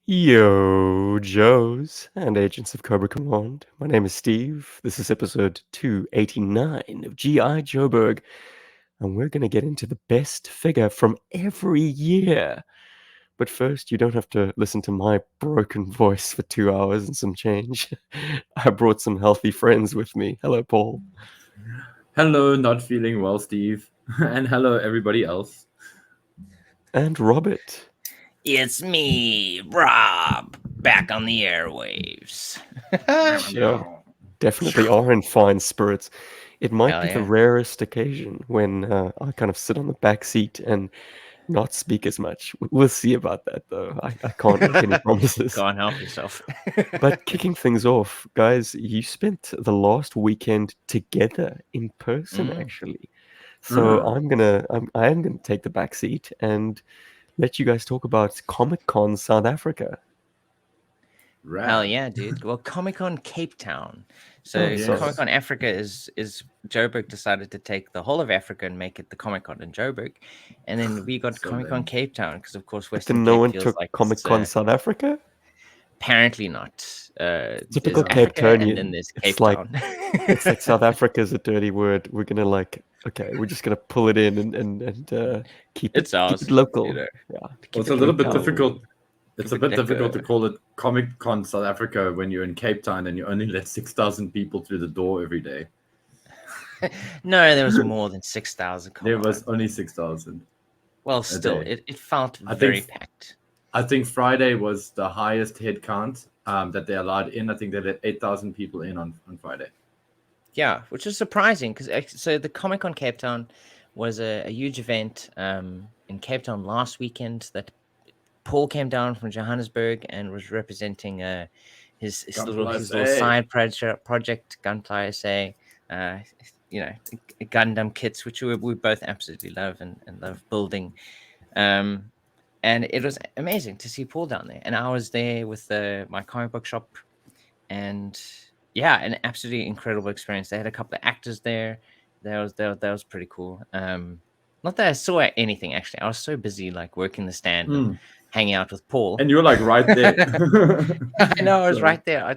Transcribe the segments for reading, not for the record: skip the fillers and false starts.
Yo, Joes and agents of Cobra Command. My name is Steve. This is episode 289 of GI Joburg, and we're going to get into the best figure from every year. But first, you don't have to listen to my broken voice for 2 hours and some change. I brought some healthy friends with me. Hello, Paul. Hello, not feeling well, Steve. And hello, everybody else. And Robert. It's me, Rob, back on the airwaves. Yeah, definitely are in fine spirits. It might Hell be the yeah. rarest occasion when I kind of sit on the back seat and not speak as much. We'll see about that, though. I can't make any promises. Can't help yourself. But kicking things off, guys, you spent the last weekend together in person, actually. So I am gonna take the back seat and let you guys talk about Comic Con South Africa. Hell Rad. yeah, dude. Well, Comic Con Cape Town. Oh, So sorry. Comic Con Africa is Joburg decided to take the whole of Africa and make it the Comic Con in Joburg, and then we got So Comic Con lame. Cape Town because of course But then Western no Cape one feels took like Comic it's Con South Africa? apparently not. There's Typical Cape Africa and then Townian. there's It's Cape like Town. South Africa is a dirty word. We're gonna okay, we're just gonna pull it in and keep It's it ours, local. know. Yeah, Well, Keep it's it a little Cape bit local. Town. difficult. It's a Keep it bit difficult to lekker. call it Comic Con South Africa when you're in Cape Town and you only let 6,000 people through the door every day. No, there was more than 6,000. Come There on. was only 6,000 Well, a still, day. it felt I very think packed. I think Friday was the highest head count that they allowed in. I think they let 8,000 people in on Friday. Yeah, which is surprising because so the Comic Con Cape Town was a huge event in Cape Town last weekend that Paul came down from Johannesburg and was representing Gunpla his little SA. side project Gunpla SA, uh, Gundam kits, which we both absolutely love and love building. Um, and it was amazing to see Paul down there. And I was there with my comic book shop, and yeah, an absolutely incredible experience. They had a couple of actors there. That was pretty cool. Not that I saw anything actually. I was so busy like working the stand and hanging out with Paul. And you're like right there. I know I was So- right there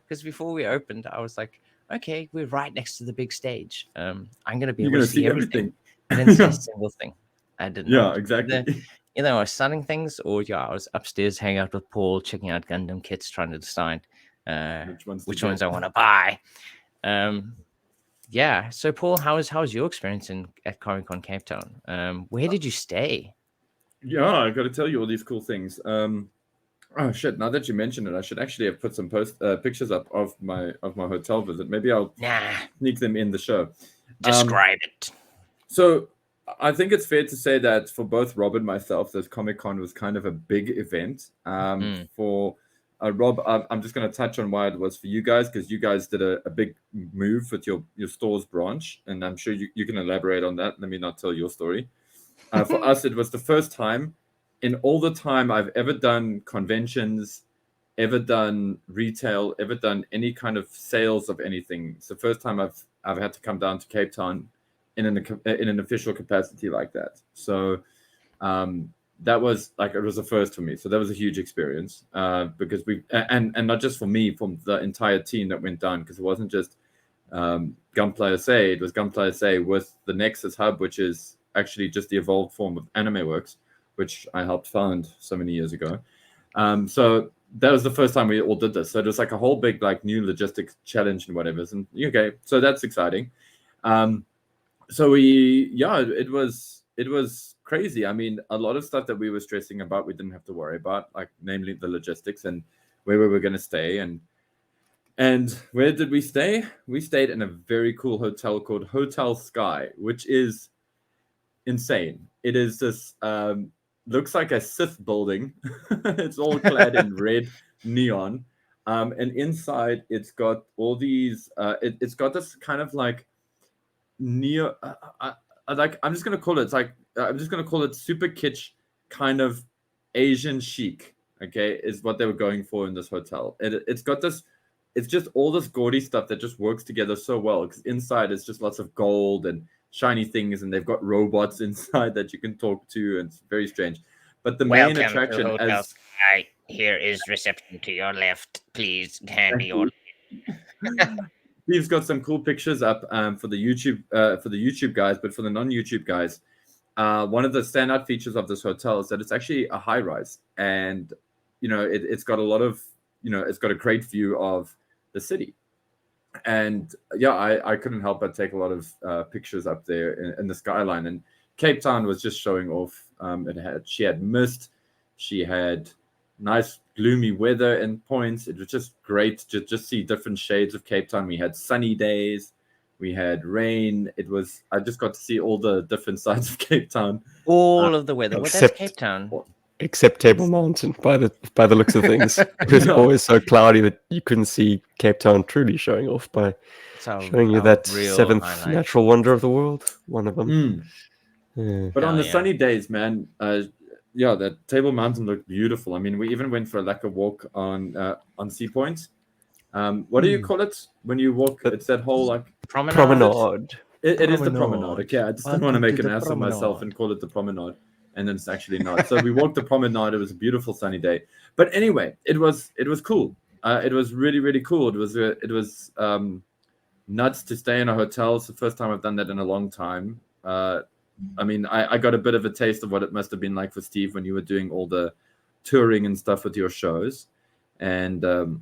because before we opened, I was like, okay, we're right next to the big stage. I'm gonna be You're able to gonna see see everything. everything. I didn't see a Yeah. single thing. I did Yeah, not. exactly. Either I was selling things or yeah, I was upstairs hanging out with Paul, checking out Gundam kits, trying to decide Which ones to which get. ones I want to buy. Yeah. So Paul, how was your experience at Comic Con Cape Town? Where did you stay? Yeah, I got to tell you all these cool things. Oh shit! Now that you mention it, I should actually have put some pictures up of my hotel visit. Maybe I'll Nah, sneak them in the show. describe it. So I think it's fair to say that for both Rob and myself, this Comic Con was kind of a big event. For Rob, I'm just going to touch on why it was for you guys because you guys did a big move with your stores branch, and I'm sure you can elaborate on that. Let me not tell your story. For us, it was the first time in all the time I've ever done conventions, ever done retail, ever done any kind of sales of anything. It's the first time I've had to come down to Cape Town in an official capacity like that. So that was like it was a first for me. So that was a huge experience because we and not just for me, from the entire team that went down because it wasn't just Gunpla SA. It was Gunpla SA with the Nexus Hub, which is actually just the evolved form of Anime Works, which I helped found so many years ago. So that was the first time we all did this. So it was like a whole big like new logistics challenge and whatever. And okay, so that's exciting. So it was crazy. I mean, a lot of stuff that we were stressing about, we didn't have to worry about, like namely the logistics and where we were going to stay and where did we stay? We stayed in a very cool hotel called Hotel Sky, which is insane. It is this looks like a Sith building. It's all clad in red neon. And inside it's got all these it's got this kind of like neo like I'm just gonna call it, it's like I'm just gonna call it super kitsch kind of Asian chic, okay, is what they were going for in this hotel. It's got this, it's just all this gaudy stuff that just works together so well because inside it's just lots of gold and shiny things, and they've got robots inside that you can talk to, and it's very strange. But the main Welcome to attraction, Hotel as Sky. Here is reception to your left. Please hand me your. Steve's got some cool pictures up for the YouTube guys, but for the non-YouTube guys, one of the standout features of this hotel is that it's actually a high rise, and it's got a lot of it's got a great view of the city. And yeah, I couldn't help but take a lot of pictures up there in the skyline. And Cape Town was just showing off. She had mist, she had nice gloomy weather in points. It was just great to just see different shades of Cape Town. We had sunny days, we had rain. I just got to see all the different sides of Cape Town. All of the weather. Well, that's Cape Town. Except Table Mountain, by the looks of things. It was always so cloudy that you couldn't see Cape Town truly showing off by showing you that seventh natural wonder of the world, one of them. But on the sunny days, man, that Table Mountain looked beautiful. I mean, we even went for like a walk on Sea Point. What do you call it when you walk? It's that whole like promenade. It is the promenade. Okay, I just don't want to make an ass of myself and call it the promenade. And then it's actually not. So we walked the promenade. It was a beautiful sunny day. But anyway, it was cool. It was really, really cool. It was nuts to stay in a hotel. It's the first time I've done that in a long time. I mean, I got a bit of a taste of what it must have been like for Steve when you were doing all the touring and stuff with your shows. And and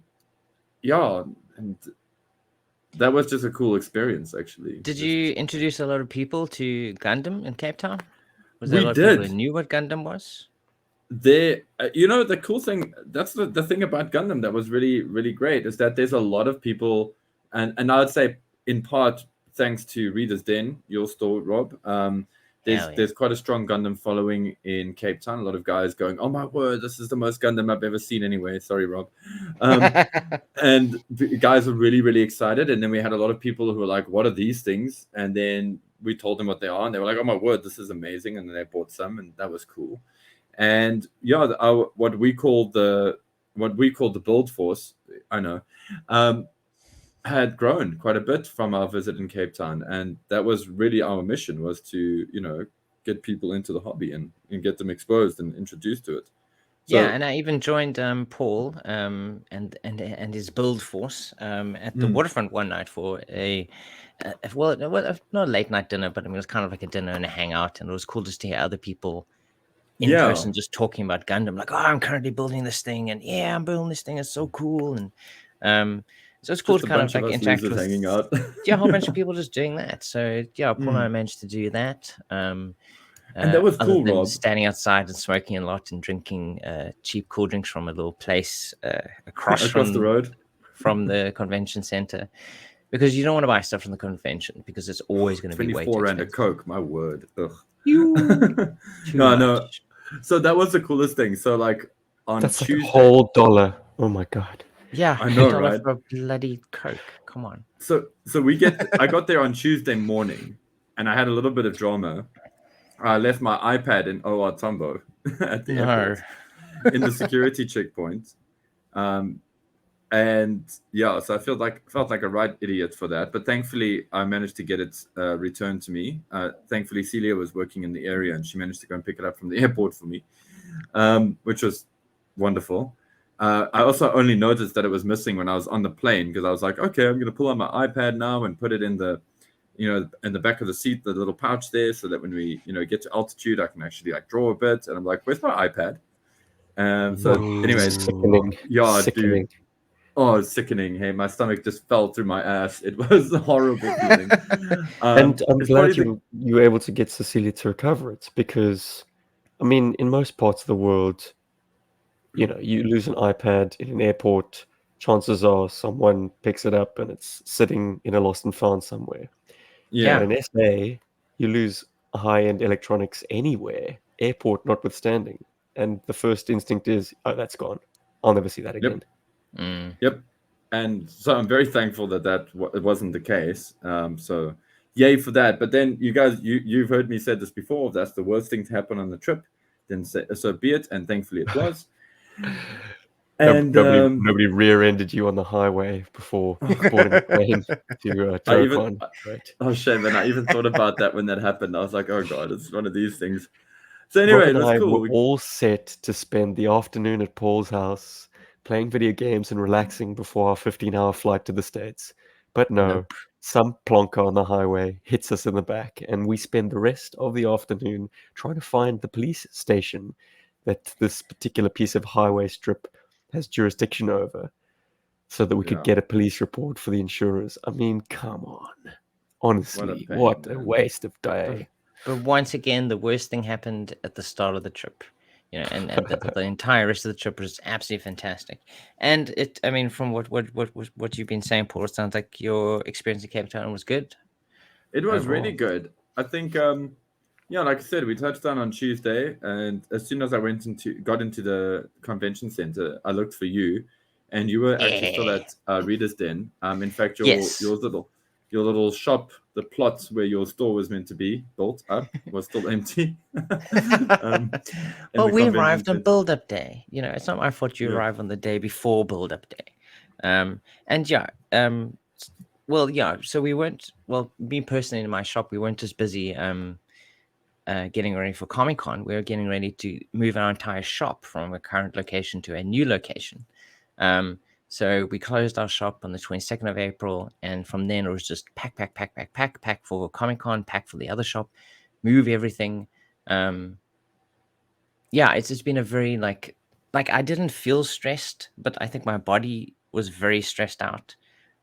that was just a cool experiance, actually. Did you introduce a lot of people to Gundam in Cape Town? Was there a lot of people who knew what Gundam was? The cool thing, that's the thing about Gundam that was really, really great, is that there's a lot of people, and I would say in part thanks to Reader's Den, your store, Rob, there's quite a strong Gundam following in Cape Town. A lot of guys going, oh my word, this is the most Gundam I've ever seen anyway. Sorry, Rob. And the guys were really, really excited. And then we had a lot of people who were like, what are these things? And then we told them what they are, and they were like, oh my word, this is amazing. And then they bought some, and that was cool. And what we call the build force, I know, had grown quite a bit from our visit in Cape Town. And that was really our mission, was to, get people into the hobby and get them exposed and introduced to it. So, and I even joined Paul and his build force at the waterfront one night for not a late night dinner, but it was kind of like a dinner and a hangout, and it was cool just to hear other people in person just talking about Gundam, like, oh, I'm currently building this thing, and I'm building this thing, it's so cool. And so it's cool to kind of like interact with hanging out. a whole bunch of people just doing that. So Paul and I managed to do that. And that was cool, Rob. Standing outside and smoking a lot and drinking cheap cool drinks from a little place across the road from the convention center, because you don't want to buy stuff from the convention because it's always going to be way too expensive. 24 rand a Coke, my word. Ugh. No. So that was the coolest thing. So like on that's Tuesday, like a whole $1. Oh my god. Yeah, I know, right? For a bloody Coke. Come on. So I got there on Tuesday morning, and I had a little bit of drama. I left my iPad in OR Tambo at the airport in the security checkpoint. So I felt like a right idiot for that. But thankfully, I managed to get it returned to me. Thankfully, Celia was working in the area, and she managed to go and pick it up from the airport for me, which was wonderful. I also only noticed that it was missing when I was on the plane, because I was like, okay, I'm going to pull out my iPad now and put it in the back of the seat, the little pouch there, so that when we, get to altitude, I can actually like draw a bit. And I'm like, where's my iPad? Anyways, sickening. Yeah, sickening. Dude. Oh, it's sickening. Hey, my stomach just fell through my ass. It was a horrible feeling. And I'm glad you were able to get Cecilia to recover it, because, I mean, in most parts of the world, you lose an iPad in an airport, chances are someone picks it up and it's sitting in a lost and found somewhere. Yeah. In SA, you lose high-end electronics anywhere, airport notwithstanding, and the first instinct is, oh, that's gone. I'll never see that again. Yep. And so I'm very thankful that it wasn't the case. So yay for that. But then you guys, you've heard me say this before. If that's the worst thing to happen on the trip, then so be it. And thankfully it was. And nobody rear-ended you on the highway before boarding the plane to Tarapon. Oh shame, man! I even thought about that when that happened. I was like, oh god, it's one of these things. So Rob anyway, it and was I cool. were all set to spend the afternoon at Paul's house playing video games and relaxing before our 15-hour flight to the States. But no, Nope. some plonker on the highway hits us in the back, and we spend the rest of the afternoon trying to find the police station that this particular piece of highway strip has jurisdiction over so that we could Yeah. get a police report for the insurers. I mean, come on. Honestly, pain, what a man. waste of day. But once again, the worst thing happened at the start of the trip, and the entire rest of the trip was absolutely fantastic. And I mean, from what you've been saying, Paul, it sounds like your experience in Cape Town was good. It was really Overall. good. I think, yeah, like I said, we touched down on Tuesday, and as soon as I got into the convention center, I looked for you, and you were actually still Yeah. at Reader's Den. In fact, Yes. your little shop, the plot where your store was meant to be built up, was still empty. In Well, the we convention arrived on center. build-up day. It's not my fault you Yeah. arrived on the day before build-up day. And yeah, well, yeah. So we weren't. Well, me personally in my shop, we weren't as busy getting ready for Comic Con. We were getting ready to move our entire shop from a current location to a new location. So we closed our shop on the 22nd of April, and from then it was just pack for Comic Con, pack for the other shop, move everything. Yeah, it's just been a very like I didn't feel stressed, but I think my body was very stressed out.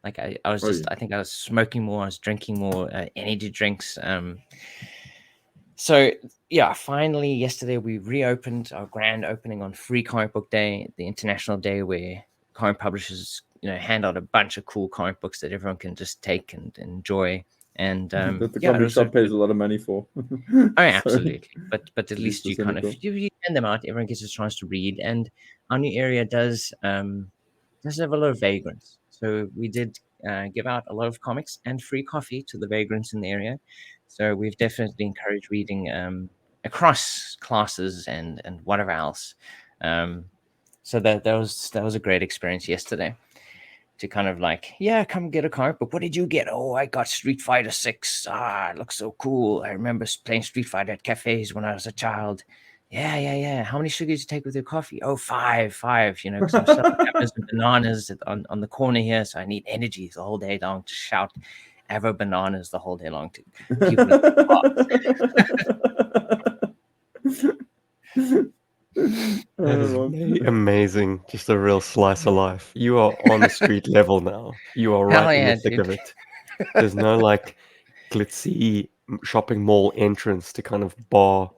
Like I was just, I think I was smoking more, I was drinking more energy drinks. So yeah, finally yesterday we reopened our grand opening on Free Comic Book Day, the international day where comic publishers, hand out a bunch of cool comic books that everyone can just take and enjoy. And That the yeah, it comic was shop pays a lot of money for. oh, yeah, Sorry. absolutely. But at To be least you kind of cynical. you send them out, everyone gets a chance to read, and our new area does have a lot of vagrants. So we did give out a lot of comics and free coffee to the vagrants in the area. So we've definitely encouraged reading across classes and whatever else. So that was a great experience yesterday to kind of like, yeah, come get a comic book. What did you get? Oh, I got Street Fighter 6. Ah, it looks so cool. I remember playing Street Fighter at cafes when I was a child. Yeah. How many sugars you take with your coffee? Oh, five, because I'm selling apples and bananas on the corner here. So I need energy the whole day long to shout Avo bananas the whole day long to people in the park. That is amazing. Just a real slice of life. You are on a street level now. You are Hell right in yeah, the thick of dude. it. There's no like glitzy shopping mall entrance to kind of bar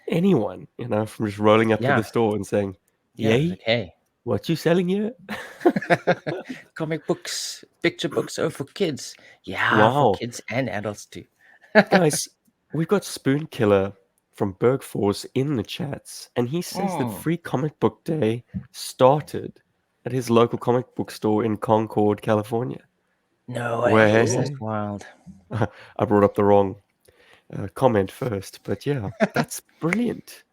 anyone, from just rolling up to Yeah. the store and saying, Yeah, "Yay, like, hey. what you selling here?" Comic books, picture books, oh, for kids. Yeah, for Wow. kids and adults too. Guys, we've got Spoon Killer from Bergforce in the chats, and he says that Oh, Free Comic Book Day started at his local comic book store in Concord, California. no way. That's Way. wild. I brought up the wrong comment first, but yeah, that's brilliant.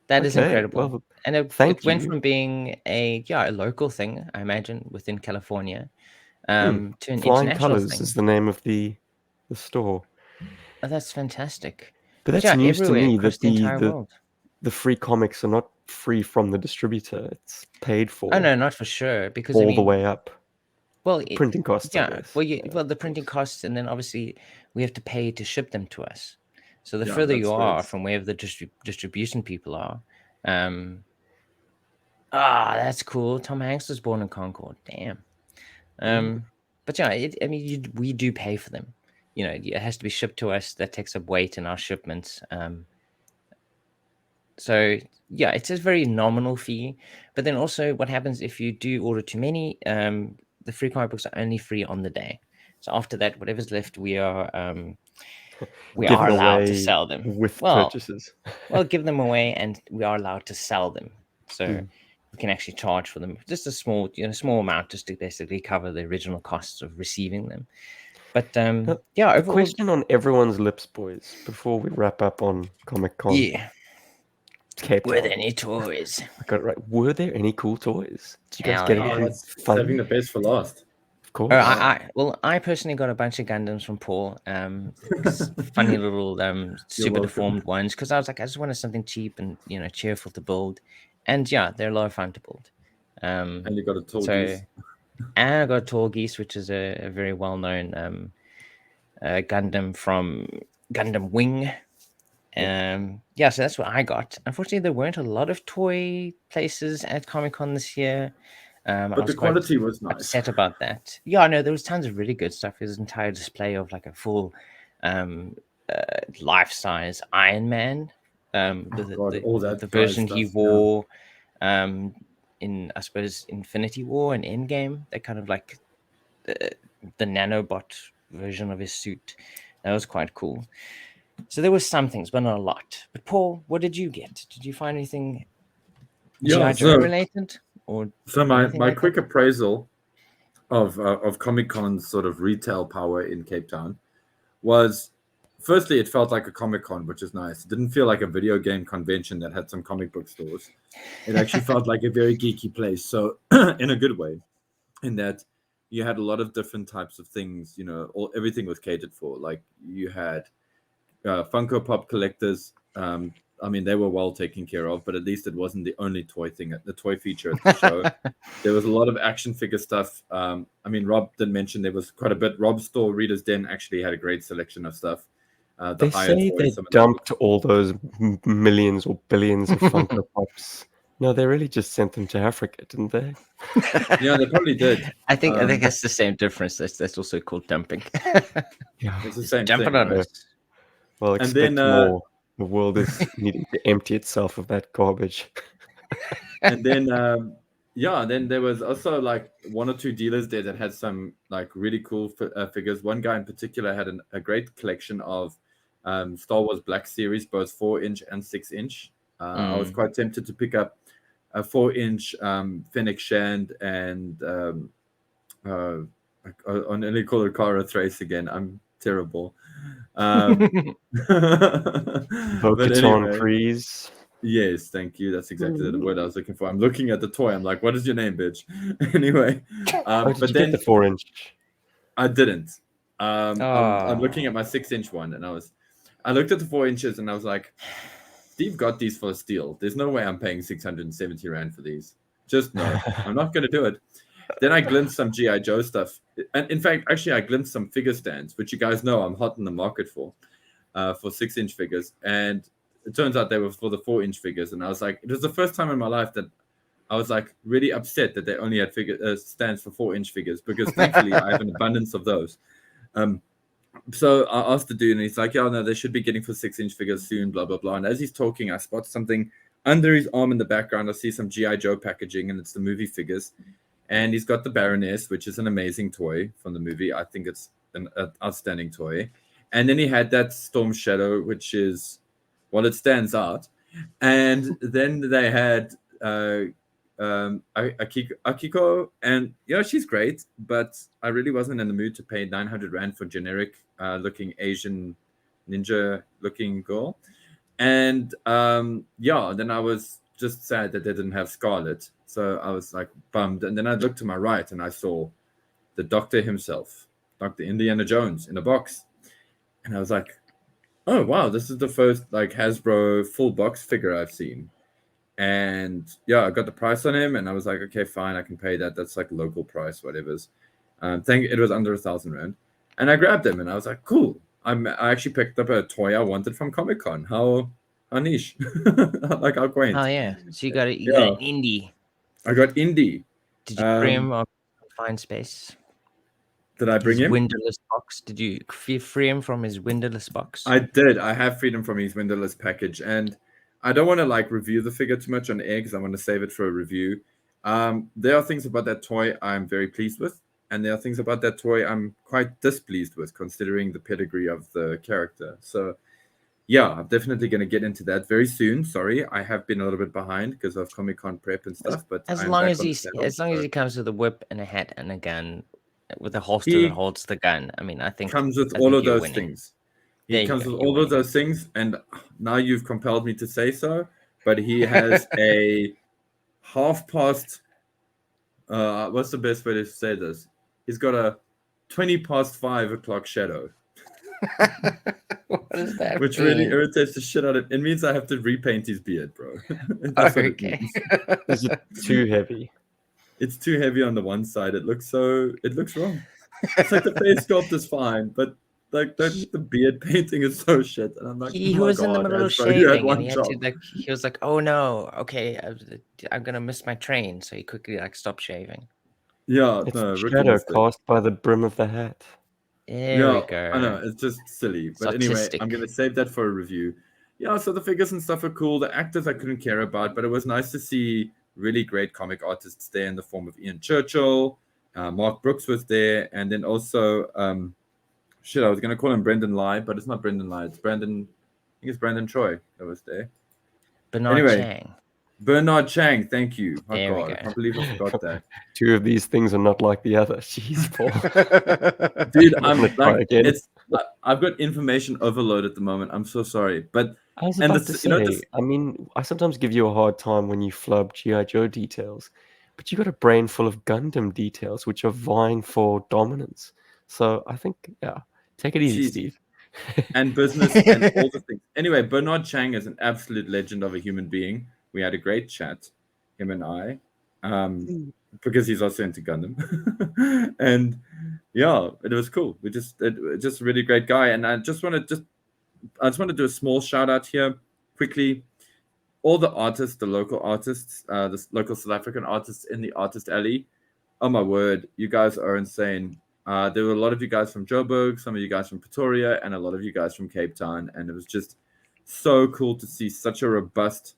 That is Okay, incredible. well, And it thank went you. from being a local thing, I imagine, within California, Hmm. to an Flying international Colors is thing. the name of the store. Oh, that's fantastic. But But that's yeah, news to everywhere me across that the the entire the world. the free comics are not free from the distributor. It's paid Oh for no, not for sure. Because I all the mean, way up. well, Printing costs, I yeah, guess. Yeah. well, the printing costs, and then obviously we have to pay to ship them to us. So the Yeah, further you that's are right. from wherever the distribution people are, that's cool. Tom Hanks was born in Concord. Damn. But yeah, I mean, we do pay for them. It has to be shipped to us. That takes up weight in our shipments. So yeah, it's a very nominal fee. But then also, what happens if you do order too many? The free comic books are only free on the day. So after that, whatever's left, we are Given allowed to away sell them. with Well, purchases. give them away, and we are allowed to sell them. So we can actually charge for them just a small amount, just to basically cover the original costs of receiving them. But yeah, The overall, question on everyone's lips, boys, before we wrap up on Comic Con yeah. Cape Were there Town. any toys? I got it right. Were there any cool toys? Did you guys Hell get yeah. Oh, anything that's fun? saving the best for last. Of course. I personally got a bunch of Gundams from Paul. Funny little super welcome. deformed ones, because I was like, I just wanted something cheap and cheerful to build, and yeah, they're a lot of fun to build. And you got a tall So, geese. and I got Tall Geese, which is a very well known Gundam from Gundam Wing. Yeah, so that's what I got. Unfortunately, there weren't a lot of toy places at Comic-Con this year. I But was the quite quality was nice. upset about that. Yeah, no, there was tons of really good stuff. There's an entire display of like a full life-size Iron Man. All that The prize version he stuff, wore in, I suppose, Infinity War and Endgame. They kind of like the nanobot version of his suit. That was quite cool. So there were some things, but not a lot. But Paul, what did you get? Did you find anything Yeah. GI Joe related, or So anything my like quick that? appraisal of Comic Con's sort of retail power in Cape Town was, firstly, it felt like a Comic Con, which is nice. It didn't feel like a video game convention that had some comic book stores. It actually felt like a very geeky place. So in a good way, in that you had a lot of different types of things. Everything was catered for. Like you had Funko Pop collectors. I mean, they were well taken care of, but at least it wasn't the only toy thing, the toy feature at the show. There was a lot of action figure stuff. I mean, Rob did mention there was quite a bit. Rob's store, Reader's Den, actually had a great selection of stuff. They say they dumped all those millions or billions of Funko Pops. No, they really just sent them to Africa, didn't they? Yeah, they probably did. I think it's the same difference. That's also called dumping. Yeah, it's the same Dump thing. it on Right? us. Well, And expect then, more. The world is needing to empty itself of that garbage. And then, then there was also like one or two dealers there that had some like really cool figures. One guy in particular had a great collection of Star Wars Black Series, both 4-inch and 6-inch. I was quite tempted to pick up a 4-inch Fennec Shand and I nearly call it Cara Thrace again. I'm terrible. But Bo-Katan anyway, Kryze. yes, thank you. That's exactly the word I was looking for. I'm looking at the toy. I'm like, what is your name, bitch? Anyway, Did but you then get the 4-inch? I didn't. I'm looking at my 6-inch one, and I looked at the 4 inches, and I was like, Steve got these for a steal. There's no way I'm paying 670 Rand for these. Just no, I'm not going to do it. Then I glimpsed some GI Joe stuff, and in fact, actually, I glimpsed some figure stands, which you guys know I'm hot in the market for 6-inch figures, and it turns out they were for the 4-inch figures, and I was like, it was the first time in my life that I was like really upset that they only had stands for 4-inch figures, because thankfully I have an abundance of those. So I asked the dude, and he's like, "Yeah, no, they should be getting for 6-inch figures soon." Blah blah blah. And as he's talking, I spot something under his arm in the background. I see some GI Joe packaging, and it's the movie figures. And he's got the Baroness, which is an amazing toy from the movie. I think it's an outstanding toy. And then he had that Storm Shadow, which is, well, it stands out. And then they had Akiko, and she's great, but I really wasn't in the mood to pay 900 Rand for generic looking Asian ninja looking girl. And then I was just sad that they didn't have Scarlet. So I was like bummed. And then I looked to my right and I saw the Doctor himself, Dr. Indiana Jones, in a box. And I was like, oh wow, this is the first like Hasbro full box figure I've seen. And yeah, I got the price on him, and I was like, okay, fine, I can pay that. That's like local price, whatever's. It was under 1,000 Rand, and I grabbed him, and I was like, cool. I actually picked up a toy I wanted from Comic Con. How niche, like how quaint. Oh yeah, so you got an indie. I got Indy. Did you free him on Fine Space? Did I bring his him? windowless box? Did you free him from his windowless box? I did. I have freedom from his windowless package, and I don't want to like review the figure too much on air because I want to save it for a review. There are things about that toy I'm very pleased with, and there are things about that toy I'm quite displeased with, considering the pedigree of the character. So, yeah, I'm definitely going to get into that very soon. Sorry, I have been a little bit behind because of Comic-Con prep and stuff. But as long as he comes with a whip and a hat and a gun, with a holster that holds the gun, I mean, I think comes with all of those things. He comes with all of those things, and now you've compelled me to say so. But he has a half-past. What's the best way to say this? he's got a 20 past 5 o'clock shadow. What does that Which mean? really irritates the shit out of it. It means I have to repaint his beard, bro. That's what it means. Is it too heavy? It's too heavy on the one side. It looks wrong. It's like the face sculpt is fine, but like the beard painting is so shit. And I'm like, He oh my was in the God, middle of Ed, bro, you had shaving, and one he had job. to like. He was like, "Oh no, okay, I'm gonna miss my train," so he quickly like stopped shaving. Yeah, It's no, the rookie shadow mistake. cast by the brim of the hat. There we Yeah, go. I know, it's just silly. It's But anyway, artistic. I'm gonna save that for a review. Yeah, so the figures and stuff are cool. The actors I couldn't care about, but it was nice to see really great comic artists there in the form of Ian Churchill. Mark Brooks was there, and then also shit, I was gonna call him Brendan Lai, but it's not Brendan Lai, it's Brandon. I think it's Brandon Troy that was there. Bernard Anyway, Chang. Bernard Chang, thank you. Oh There we God, go. I can't believe I forgot that. Two of these things are not like the other. Jeez, Paul. Dude, I'm I'm gonna try like, again. I've got information overload at the moment. I'm so sorry, but I was and about to this, say, I mean, I sometimes give you a hard time when you flub GI Joe details, but you got a brain full of Gundam details which are vying for dominance. So I think, yeah, take it easy, Jeez. Steve. And business and all the things. Anyway, Bernard Chang is an absolute legend of a human being. We had a great chat, him and I, because he's also into Gundam, and yeah, it was cool. Just a really great guy, and I just want to do a small shout out here quickly. All the artists, the local artists, the local South African artists in the artist alley. Oh my word, you guys are insane. There were a lot of you guys from Joburg, some of you guys from Pretoria, and a lot of you guys from Cape Town. And it was just so cool to see such a robust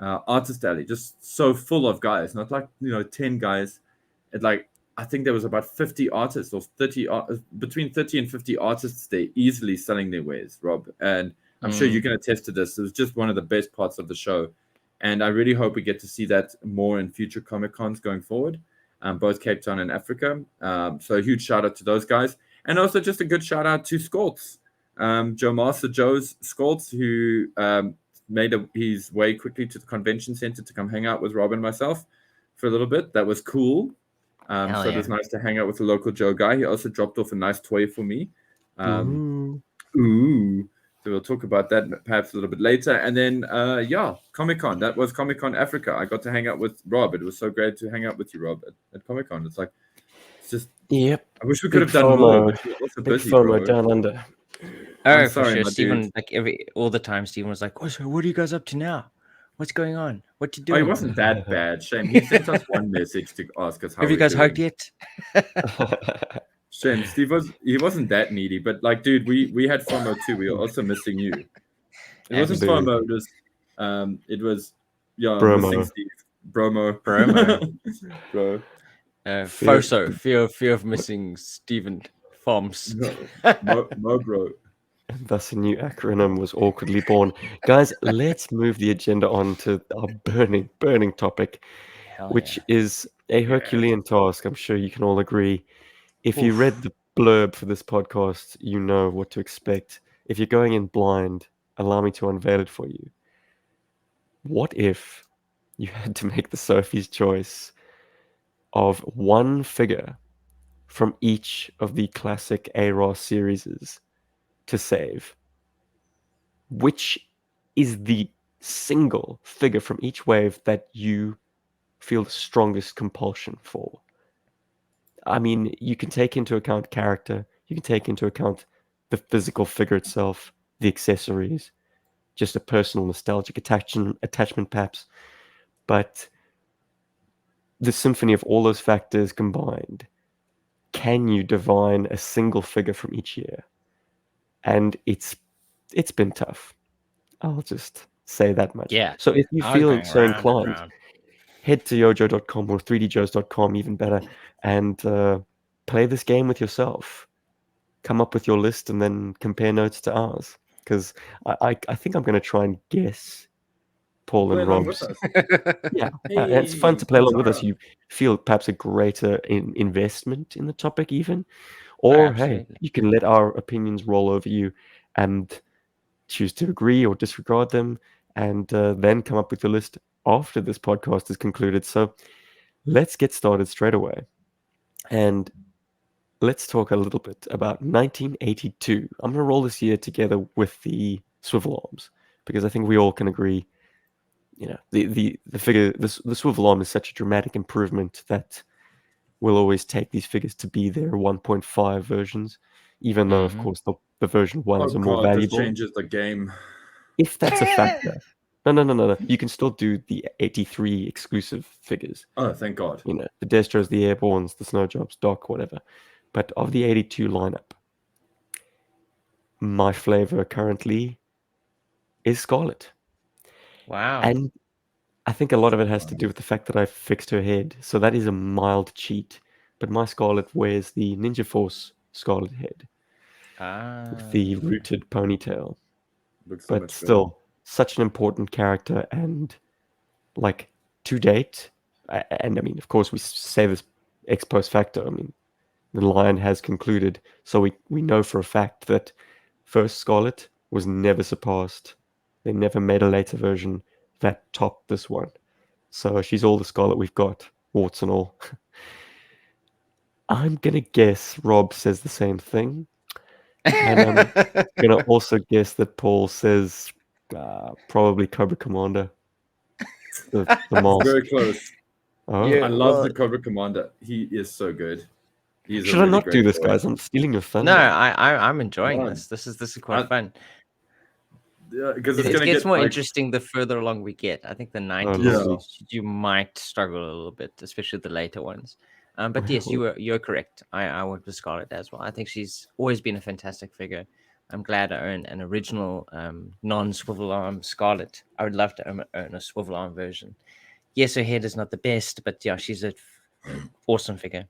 artist alley, just so full of guys, not like, 10 guys. I think there was about 50 artists or 30, between 30 and 50 artists there easily selling their wares, Rob. And I'm sure you can attest to this. It was just one of the best parts of the show. And I really hope we get to see that more in future Comic Cons going forward. Both Cape Town and Africa. So a huge shout out to those guys. And also just a good shout out to Skoltz, Joe's Skoltz, who made his way quickly to the convention center to come hang out with Rob and myself for a little bit. That was cool. So it was nice to hang out with a local Joe guy. He also dropped off a nice toy for me. Ooh. So we'll talk about that perhaps a little bit later. And then, Comic-Con. That was Comic-Con Africa. I got to hang out with Rob. It was so great to hang out with you, Rob, at Comic-Con. It's just... Yep. I wish we could have done more, but we're also Big busy, FOMO bro. down under. Oh, I'm for sorry, sure. my Stephen, dude. like all the time, Stephen was like, "Oh, so what are you guys up to now? What's going on? What you Oh, doing? he wasn't that bad. Shame. He sent us one message to ask us how Have you we're guys doing. hugged yet?" Shame. He wasn't that needy, but like, dude, we had FOMO too. We were also missing you. It wasn't FOMO. It was Bromo. missing Steve. Bromo. Bro. Fear of missing Stephen Forms. Mo bro. And thus a new acronym was awkwardly born. Guys, let's move the agenda on to our burning topic, which is a Herculean task. I'm sure you can all agree. If you read the blurb for this podcast, you know what to expect. If you're going in blind, allow me to unveil it for you. What if you had to make the Sophie's choice of one figure from each of the classic ARAH series to save? Which is the single figure from each wave that you feel the strongest compulsion for? I mean, you can take into account character, you can take into account the physical figure itself, the accessories, just a personal nostalgic attachment perhaps, but the symphony of all those factors combined, can you divine a single figure from each year? And it's been tough. I'll just say that much. Yeah. So if you I was feel going so round and inclined, round. head to yojo.com or 3djoes.com, even better, and play this game with yourself. Come up with your list and then compare notes to ours. Because I think I'm going to try and guess Paul Play and along with Rob's. us. Yeah, and it's fun to Hey, play along with us. Sarah. You feel perhaps a greater investment in the topic even. Or, hey, absolutely. you can let our opinions roll over you and choose to agree or disregard them, and then come up with the list after this podcast is concluded. So let's get started straight away. And let's talk a little bit about 1982. I'm going to roll this year together with the swivel arms because I think we all can agree, the figure, the swivel arm is such a dramatic improvement that we'll always take these figures to be their 1.5 versions, even though, of course, the version ones Oh are more god, this valuable. changes the game. If that's a factor. No. You can still do the 83 exclusive figures. Oh, thank God. The Destros, the Airborns, the Snowjobs, Doc, whatever. But of the 82 lineup, my flavor currently is Scarlet. Wow. And I think a lot of it has to do with the fact that I fixed her head. So that is a mild cheat. But my Scarlet wears the Ninja Force Scarlet head with the rooted ponytail. Looks so But much still, such an important character. And like to date, and I mean, of course, we say this ex post facto. I mean, the line has concluded, so we know for a fact that first Scarlet was never surpassed. They never made a later version that topped this one. So she's all the Scarlet we've got, warts and all. I'm gonna guess Rob says the same thing, and I'm gonna also guess that Paul says probably Cobra Commander, the mask. Very close. Oh, Yeah. I love well- the Cobra Commander. He is so good. He's should a I really not do great this, toy. guys? I'm stealing your thunder. No, I'm enjoying Come on. this. This is quite I- fun. Yeah, because it's It gonna gets get more like, interesting the further along we get. I think the 90s Lord. you might struggle a little bit, especially the later ones. But yes, you're correct. I went with Scarlet as well. I think she's always been a fantastic figure. I'm glad I own an original non-swivel arm Scarlet. I would love to own a swivel arm version. Yes, her head is not the best, but yeah, she's an awesome figure.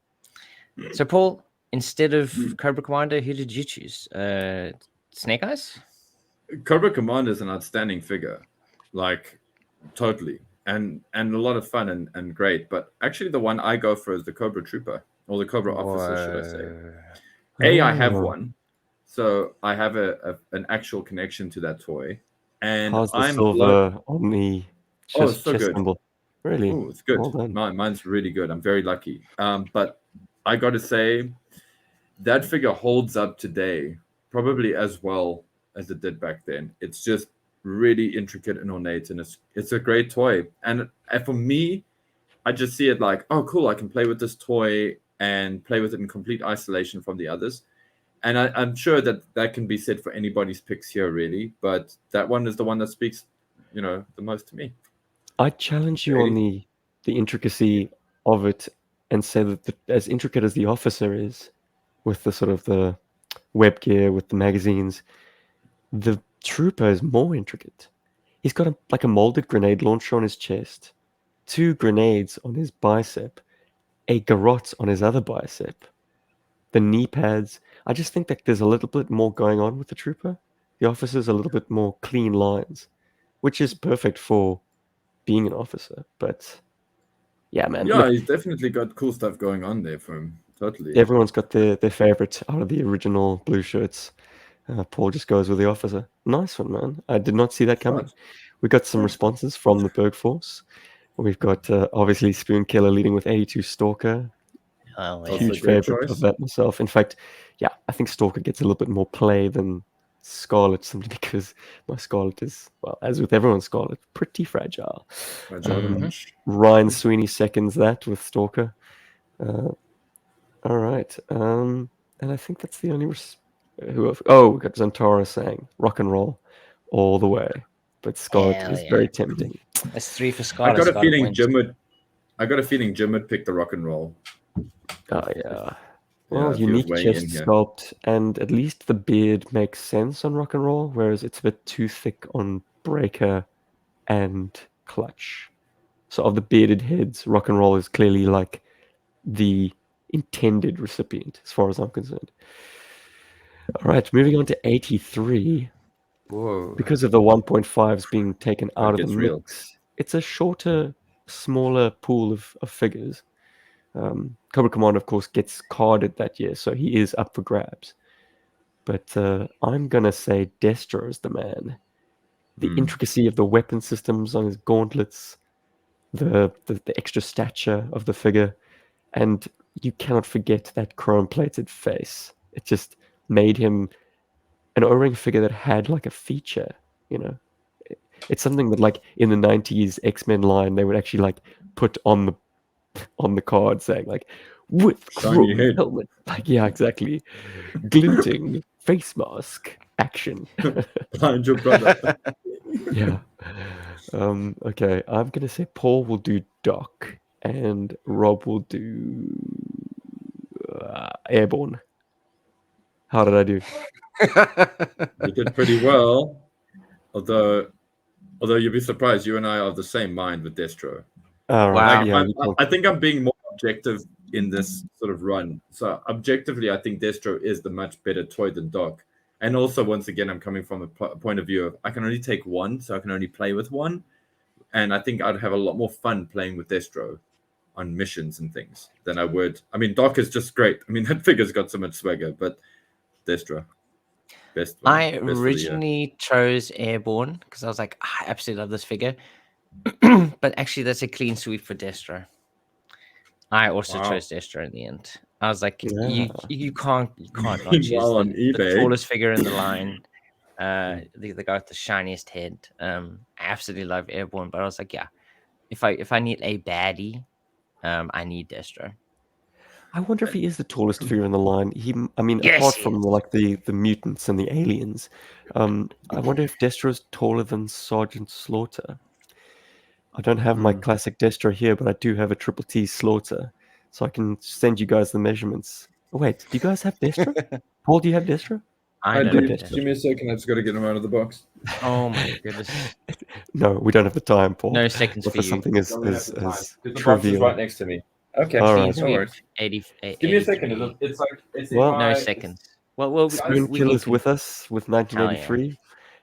So, Paul, instead of Cobra Commander, who did you choose? Snake Eyes? Cobra Commander is an outstanding figure, like totally, and a lot of fun and great. But actually, the one I go for is the Cobra Trooper or the Cobra Officer, should I say? I have one, so I have an actual connection to that toy, and How's the I'm silver on the chest so good. symbol? Really? Oh, it's good. Well done. Mine's really good. I'm very lucky. But I got to say, that figure holds up today, probably as well as it did back then. It's just really intricate and ornate, and it's a great toy. And for me, I just see it like, oh, cool, I can play with this toy and play with it in complete isolation from the others. And I'm sure that can be said for anybody's picks here, really. But that one is the one that speaks, the most to me. I challenge you on the intricacy of it and say that as intricate as the officer is, with the sort of the web gear, with the magazines, the trooper is more intricate. He's got like a molded grenade launcher on his chest, 2 grenades on his bicep, a garrote on his other bicep, the knee pads. I just think that there's a little bit more going on with the trooper. The officer's a little bit more clean lines, which is perfect for being an officer. But yeah, man. Yeah, Look, he's definitely got cool stuff going on there for him. Totally. everyone's got their favorite out of the original blue shirts. Paul just goes with the officer. Nice one, man. I did not see that coming. Right. We got some responses from the Berg Force. We've got obviously Spoon Killer leading with 82 Stalker. Oh, Also Huge a great favorite choice. of that myself. In fact, yeah, I think Stalker gets a little bit more play than Scarlet simply because my Scarlet is, well, as with everyone's Scarlet, pretty fragile. Ryan Sweeney seconds that with Stalker. All right. And I think that's the only... we got Zantara saying rock and roll all the way. But Scarlet Hell is yeah. very tempting. That's 3 for I Scarlet. got a Scarlet feeling wins. Jim would pick the rock and roll. Oh, yeah. Well, if he was unique weighing chest in here. sculpt, and at least the beard makes sense on rock and roll, whereas it's a bit too thick on breaker and clutch. So of the bearded heads, rock and roll is clearly like the intended recipient, as far as I'm concerned. All right, moving on to 83. Whoa. Because of the 1.5s being taken out of the gets mix, real. it's a shorter, smaller pool of figures. Cobra Commander, of course, gets carded that year, so he is up for grabs. But I'm going to say Destro is the man. The intricacy of the weapon systems on his gauntlets, the extra stature of the figure, and you cannot forget that chrome-plated face. It just made him an O-ring figure that had like a feature, you know. It's something that like in the 90s X-Men line they would actually like put on the card saying like with Shiny chrome head. helmet. Like yeah, exactly. Glinting face mask action. Behind your brother. Yeah. Okay, I'm gonna say Paul will do Doc and Rob will do Airborne. How did I do? You did pretty well. Although you'd be surprised, you and I are of the same mind with Destro. All right. Wow. Like, Yeah, I think I'm being more objective in this sort of run. So objectively, I think Destro is the much better toy than Doc. And also, once again, I'm coming from a point of view of I can only take one, so I can only play with one. And I think I'd have a lot more fun playing with Destro on missions and things than I would. I mean, Doc is just great. I mean, that figure's got so much swagger, but Destro, best one. I Best for the year. originally chose Airborne because I was like, I absolutely love this figure. But actually, that's a clean sweep for Destro. I also Wow. chose Destro in the end. I was like, Yeah. you can't not choose Meanwhile, on the eBay. tallest figure in the line. The guy with the shiniest head. I absolutely love Airborne, but I was like, yeah, if I need a baddie, I need Destro. I wonder if he is the tallest figure in the line. I mean, Yes, apart he from is. like the mutants and the aliens, I wonder if Destro's taller than Sergeant Slaughter. I don't have my classic Destro here, but I do have a Triple T Slaughter, so I can send you guys the measurements. Oh, wait, do you guys have Destro? Paul, do you have Destro? I I don't do. have Destro. Give me Destro. a second. I just got to get him out of the box. Oh my goodness. No, we don't have the time, Paul. No seconds Not for for you. something as Don't have the time, as because the box is trivial. right next to me. Okay. All Clean right. No sweep. worries. 80, Give me a second. 83. It's like it's Well, in No my, seconds. Well, Spoon we Killer's can. with us with 1983.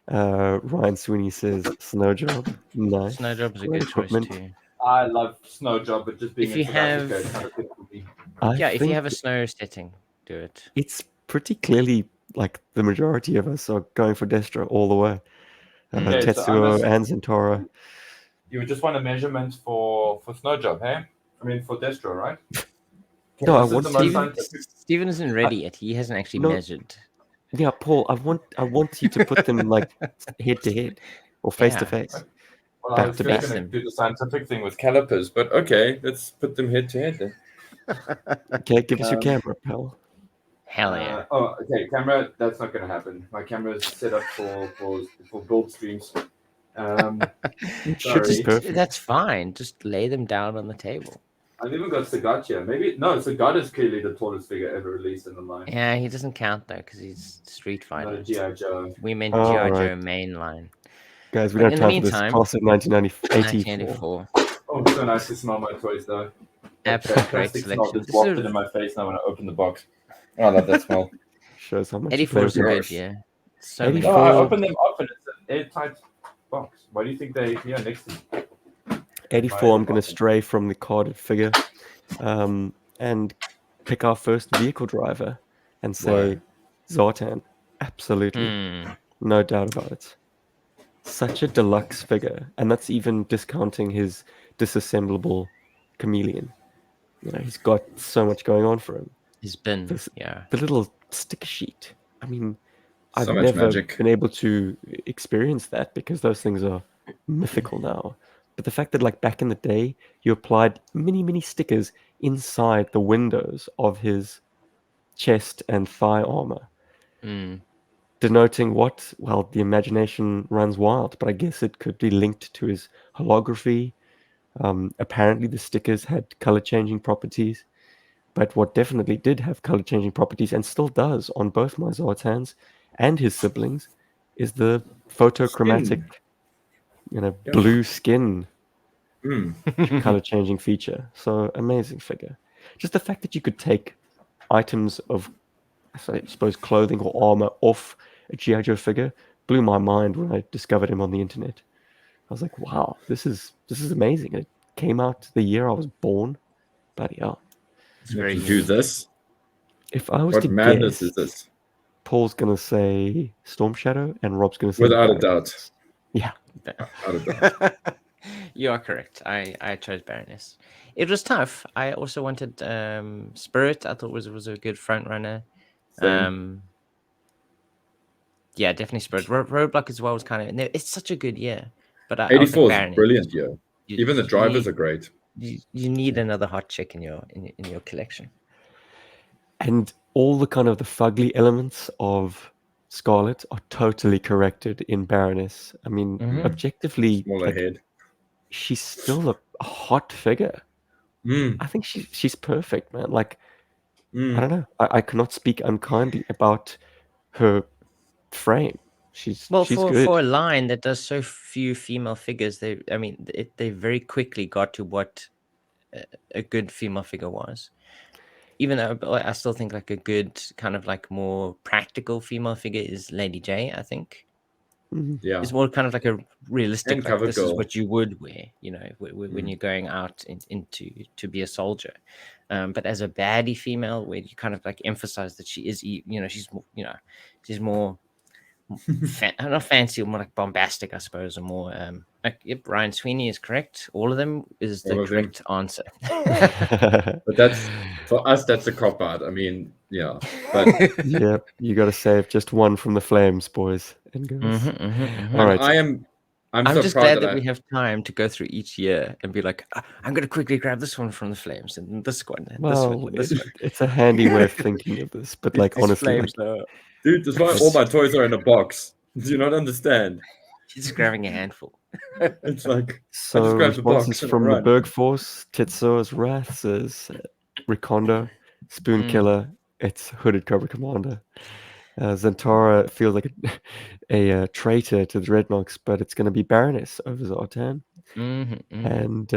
Ryan Sweeney says Snow Job. Nice. Snowdrop's a Great good choice equipment. too. I love Snow Job, but just being If in you South Africa, have- it's kind of difficult for me. Yeah, if you think have a snow setting, do it. it's pretty clearly like the majority of us are going for Destro all the way. Okay, so Tetsuo and Zentara. You would just want a measurement for Snow Job, hey? I mean for Destro, right? Okay, No, I this is want the to- most Steven, scientific. Steven isn't ready yet. He hasn't actually No. measured. Yeah, Paul, I want you to put them like head to head or face to Yeah. face. Well, I back was to just back. going to do the scientific thing with calipers, but okay, let's put them head to head then. Okay, give us your camera, pal. Hell yeah. Okay, camera. That's not going to happen. My camera is set up for build streams. It should be sorry. perfect. That's fine. Just lay them down on the table. I've even got Sagat here. Maybe no, Sagat is clearly the tallest figure ever released in the line. Yeah, he doesn't count though because he's Street Not a Fighter. GI Joe. We meant Oh, GI right. Joe mainline. Guys, we But don't in have the time for this. meantime, Class of 1984. 1984. Oh, it's so nice to smell my toys though. Absolute That great plastic smell selection. just This wafted is in my face now when I open the box. Oh, I love that smell. Shows how much 84 is a flavor. good year. So many. No, I 84. opened them up and it's an airtight box. Why do you think they're here next to me? 84, I'm going to stray from the carded figure and pick our first vehicle driver and say Zartan. Absolutely. No doubt about it. Such a deluxe figure. And that's even discounting his disassemblable chameleon. You know, he's got so much going on for him. He's been, The little sticker sheet. I mean, So I've much never magic. been able to experience that because those things are mythical now. But the fact that, like, back in the day, you applied many stickers inside the windows of his chest and thigh armor, denoting what? Well, the imagination runs wild, but I guess it could be linked to his holography. Apparently, the stickers had color-changing properties. But what definitely did have color-changing properties and still does on both my Zartans and his siblings is the photochromatic, blue skin color-changing feature. So amazing figure. Just the fact that you could take items of, I suppose, clothing or armor off a GI Joe figure blew my mind when I discovered him on the internet. I was like, wow, this is amazing. It came out the year I was born. Bloody hell. It's very Do this. If I was What to madness guess, is this? Paul's gonna say Storm Shadow, and Rob's gonna say Without a Battle doubt. Axe. Yeah. Without a doubt. You are correct. I chose Baroness. It was tough. I also wanted Spirit. I thought was a good front runner. Same. Yeah, definitely Spirit. Roadblock as well was kind of. It's such a good year, but I was like 84 is Baroness. brilliant, yeah. You, Even the you drivers need are great. you need another hot chick in your collection. And all the kind of the fugly elements of Scarlet are totally corrected in Baroness. I mean, Mhm. objectively, Smaller like head. she's still a hot figure. Mm, I think she's perfect, man. Like I don't mm. know. I cannot speak unkindly about her frame. Well, She's for good. a line that does so few female figures, they very quickly got to what a good female figure was. Even though I still think like a good kind of like more practical female figure is Lady J. I think Mhm. Yeah. it's more kind of like a realistic, And like Cover this is Girl. what you would wear, you know, when Mm. you're going out into to be a soldier. But as a baddie female, where you kind of like emphasize that she is, you know, she's more not fancy, more like bombastic, I suppose, or more. Like, yep, Ryan Sweeney is correct. All of them is the All of them. correct answer. But that's for us, that's a cop out. I mean, yeah. But Yeah, you got to save just one from the flames, boys and girls. All and right. I'm I'm so just proud glad that that I we have time to go through each year and be like, I'm going to quickly grab this one from the flames and this one, and this one, Well, and this one. it's a handy way of thinking of this, but like These honestly, flames, like though. dude, that's why all my toys are in a box. Do you not understand? She's just grabbing a handful. It's like I just so grab the responses box and I from the run. Berg Force, Titso's Wrath says Recondo, Spoon Mm. Killer, it's Hooded Cobra Commander. Zantara feels like a traitor to the Dreadnoks, but it's going to be Baroness over Zartan. And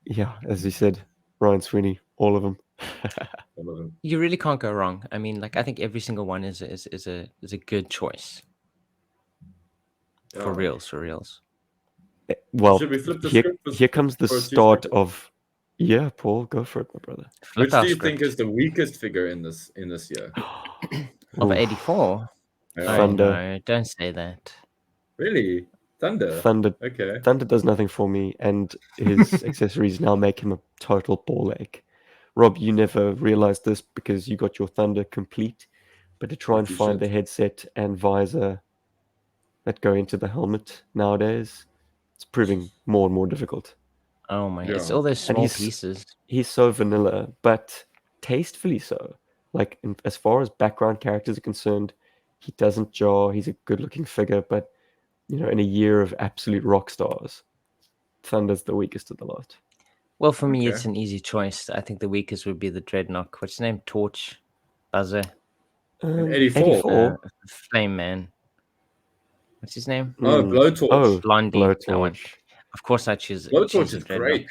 yeah, as you said, Ryan Sweeney, all of them. All of them. You really can't go wrong. I mean, like I think every single one is a good choice. For Yeah. reals, for reals. Well, Should we flip the here, script here comes the for a start Tuesday? of. Yeah, Paul, go for it, my brother. Flip Which our do you think script is the weakest figure in this year? of Oof. 84. Yeah. Oh Thunder. no, don't say that. Really? Thunder. Thunder. Okay. Thunder does nothing for me, and his accessories now make him a total ball ache. Rob, you never realized this because you got your Thunder complete, but to try and Holy find the shit. headset and visor that go into the helmet nowadays, it's proving more and more difficult. Oh my, it's Yeah. all those And small pieces. he's so vanilla, but tastefully so. Like as far as background characters are concerned, he doesn't jar. He's a good-looking figure, but you know, in a year of absolute rock stars, Thunder's the weakest of the lot. Well, for me, Okay. it's an easy choice. I think the weakest would be the Dreadnought. What's his name? Torch, Buzzer, And 84. 84. Flame Man. What's his name? Oh, Mm. Blowtorch. Oh, Blondie. That one. Blowtorch. Of course, I choose. Blowtorch a is Dreadnought. great.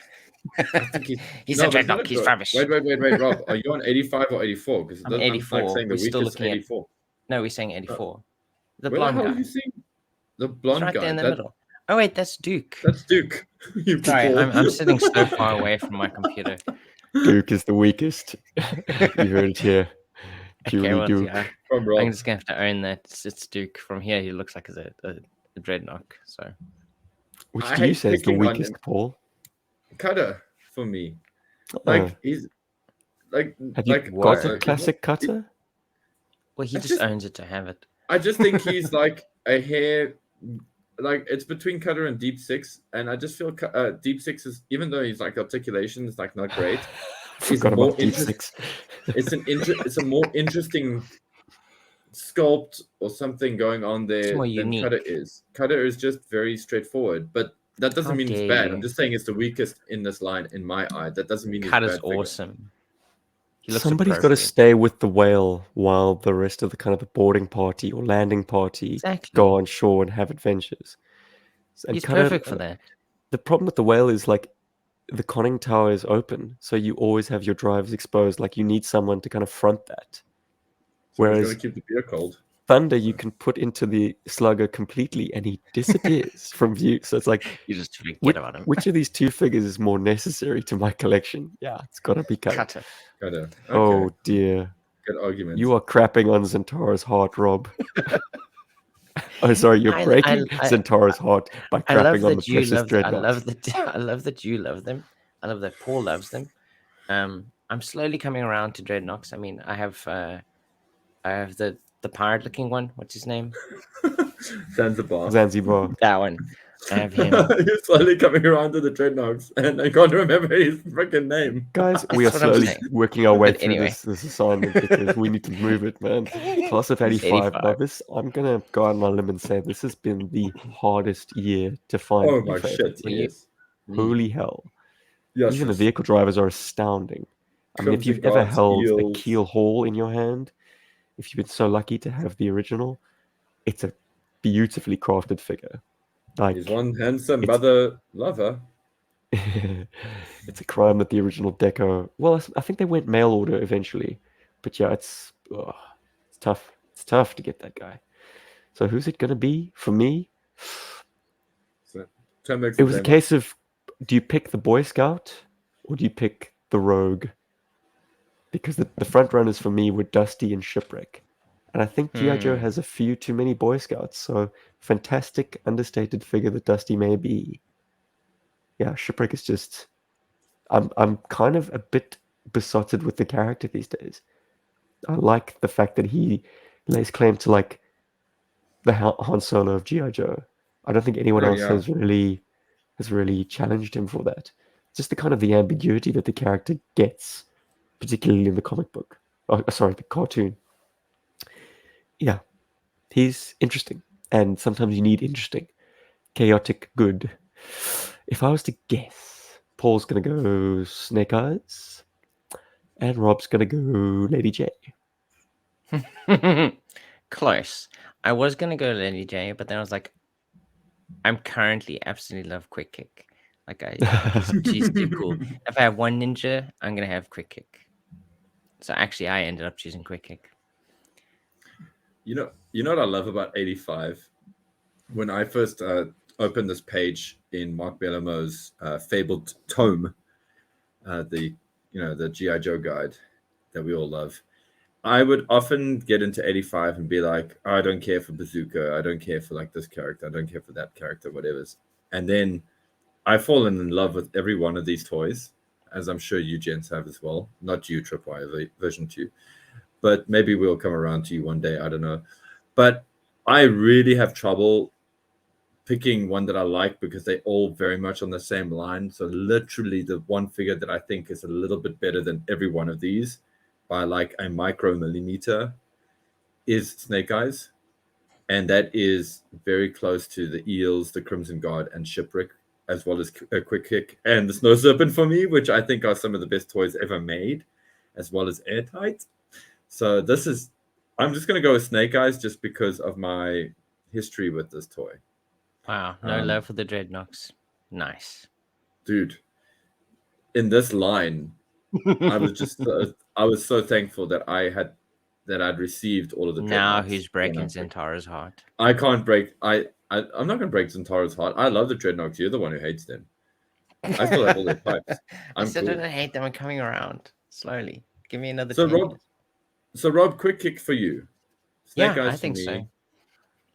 I think he's He's no, a but he's not Dreadnought. He's good. rubbish. Wait, Rob. Are you on 85 or 84? Because I'm I'm like 84. saying the We're still weakest looking at. 84. No, we're saying 84. The Where the blonde hell are guy. you seeing the He's blonde right there guy? in the middle. Oh wait, that's Duke. That's Duke. You Sorry, people. I'm sitting so far away from my computer. Duke is the weakest. You heard it here. Okay, Purely well, Duke. yeah, From Rob. I'm just gonna have to own that it's Duke. From here, he looks like a Dreadnought. So Which I do you hate say is the picking on weakest, him. Paul? Cutter for me. Uh, Like he's like have you like got a Whoa. classic cutter? well, he I just just- owns it to have it. I just think he's like a hair, like it's between Cutter and Deep Six, and I just feel Deep Six is, even though he's like articulation is like not great, he's Forgot more about Deep interest. Six. It's a more interesting sculpt or something going on there more than Cutter unique. is. Cutter is just very straightforward, but that doesn't How mean it's dare bad. you. I'm just saying it's the weakest in this line in my eye. That doesn't mean Cut he's a is bad figure. awesome. He looks Somebody's got to appropriate. stay with the whale while the rest of the kind of the boarding party or landing party Exactly. go on shore and have adventures. And He's Cutter, perfect for that. the problem with the whale is like the conning tower is open, so you always have your drivers exposed. Like you need someone to kind of front that. So he's Whereas going to keep the beer cold. Thunder, you can put into the slugger completely, and he disappears from view. So it's like, You just forget about him. which of these two figures is more necessary to my collection? Yeah, it's got to be Cutter. Cutter. Cutter. Okay. Oh dear, Good argument. you are crapping on Zantara's heart, Rob. Oh, sorry, you're I breaking Centaur's heart by I love crapping on the that you precious love. I dreadnoughts. love that. I love that you love them. I love that Paul loves them. I'm slowly coming around to dreadnoughts. I mean, I have the pirate looking one. What's his name? Zanzibar. Zanzibar. That one. I have him. You're slowly coming around to the dreadnoughts, and I can't remember his freaking name. Guys, we are That's what I'm slowly saying. working our way But through anyway, this assignment because we need to move it, man. Class of 85. Now, 85. this, I'm going to go out on a limb and say this has been the hardest year to find Oh new my shit! favorites For in. you. Yes. Holy hell. Yes. Even the Yes. vehicle drivers are astounding. I mean, if Crimson you've ever Guards, held a eels. Keel Hall in your hand, if you've been so lucky to have the original, it's a beautifully crafted figure. Like, He's one handsome it's mother lover. it's a crime that the original deco. Well, I think they went mail order eventually, but yeah, it's tough. It's tough to get that guy. So who's it gonna be for me? So, Tom makes It the was a blame up. case of, do you pick the Boy Scout or do you pick the Rogue? Because the front runners for me were Dusty and Shipwreck. And I think G.I. Joe has a few too many Boy Scouts, so fantastic understated figure that Dusty may be. Yeah, Shipwreck is just I'm kind of a bit besotted with the character these days. I like the fact that he lays claim to like the Han Solo of G.I. Joe. I don't think anyone Oh else yeah. has really challenged him for that. Just the kind of the ambiguity that the character gets, particularly in the comic book. Oh, sorry, the cartoon. Yeah, he's interesting, and sometimes you need interesting, chaotic good. If I was to guess, Paul's gonna go Snake Eyes, and Rob's gonna go Lady J. Close. I was gonna go Lady J, but then I was like, I'm currently absolutely love Quick Kick. Like she's too cool. If I have one ninja, I'm gonna have Quick Kick. So actually, I ended up choosing Quick Kick. You know what I love about 85? When I first opened this page in Mark Bellamo's fabled tome, the the GI Joe guide that we all love, I would often get into 85 and be like, oh, I don't care for Bazooka, I don't care for like this character, I don't care for that character, whatever. And then I've fallen in love with every one of these toys, as I'm sure you gents have as well. Not you, Tripwire version 2, but maybe we'll come around to you one day. I don't know. But I really have trouble picking one that I like because they all very much on the same line. So literally the one figure that I think is a little bit better than every one of these by like a micromillimeter is Snake Eyes. And that is very close to the Eels, the Crimson Guard, and Shipwreck, as well as a Quick Kick and the Snow Serpent for me, which I think are some of the best toys ever made, as well as Airtight. So I'm just going to go with Snake Eyes just because of my history with this toy. Wow, no love for the Dreadnoks. Nice. Dude, in this line, I was so thankful that I'd received all of the Now Dreadnoks. who's breaking Zentara's heart? I can't break. I'm not going to break Zentara's heart. I love the Dreadnoks. You're the one who hates them. I still have all their pipes. I still cool. don't hate them. I'm coming around slowly. Give me another So 10 years. Rob, Quick Kick for you. Snake Eyes I for think me. so.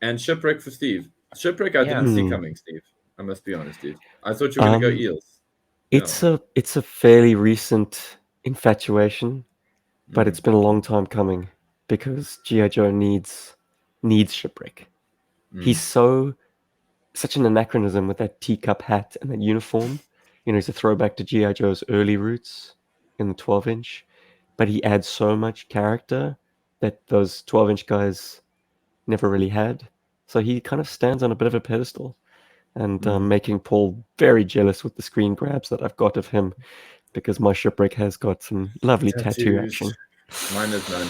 And Shipwreck for Steve. Shipwreck I didn't see coming, Steve. I must be honest, dude. I thought you were going to go Eels. It's a fairly recent infatuation, but it's been a long time coming because G.I. Joe needs Shipwreck. He's such an anachronism with that teacup hat and that uniform. He's a throwback to G.I. Joe's early roots in the 12-inch, but he adds so much character that those 12-inch guys never really had. So he kind of stands on a bit of a pedestal, and making Paul very jealous with the screen grabs that I've got of him, because my Shipwreck has got some lovely tattoo action. Mine is none.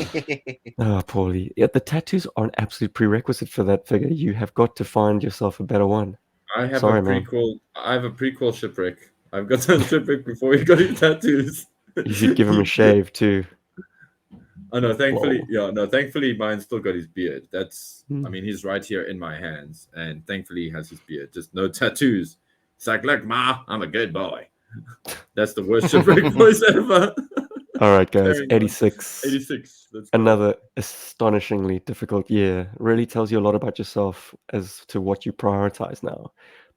Oh, Paulie. Yeah, the tattoos are an absolute prerequisite for that figure. You have got to find yourself a better one. I have Sorry, a prequel. I have a prequel Shipwreck. I've got some Shipwreck before he got his tattoos. You should give him a shave too. Oh no, thankfully, Whoa. thankfully mine still got his beard. I mean, he's right here in my hands, and thankfully he has his beard. Just no tattoos. It's like, look, Ma, I'm a good boy. That's the worst Shipwreck voice ever. All right, guys. Carrying on. 86. 86. Let's go. Another astonishingly difficult year. Really tells you a lot about yourself as to what you prioritize now.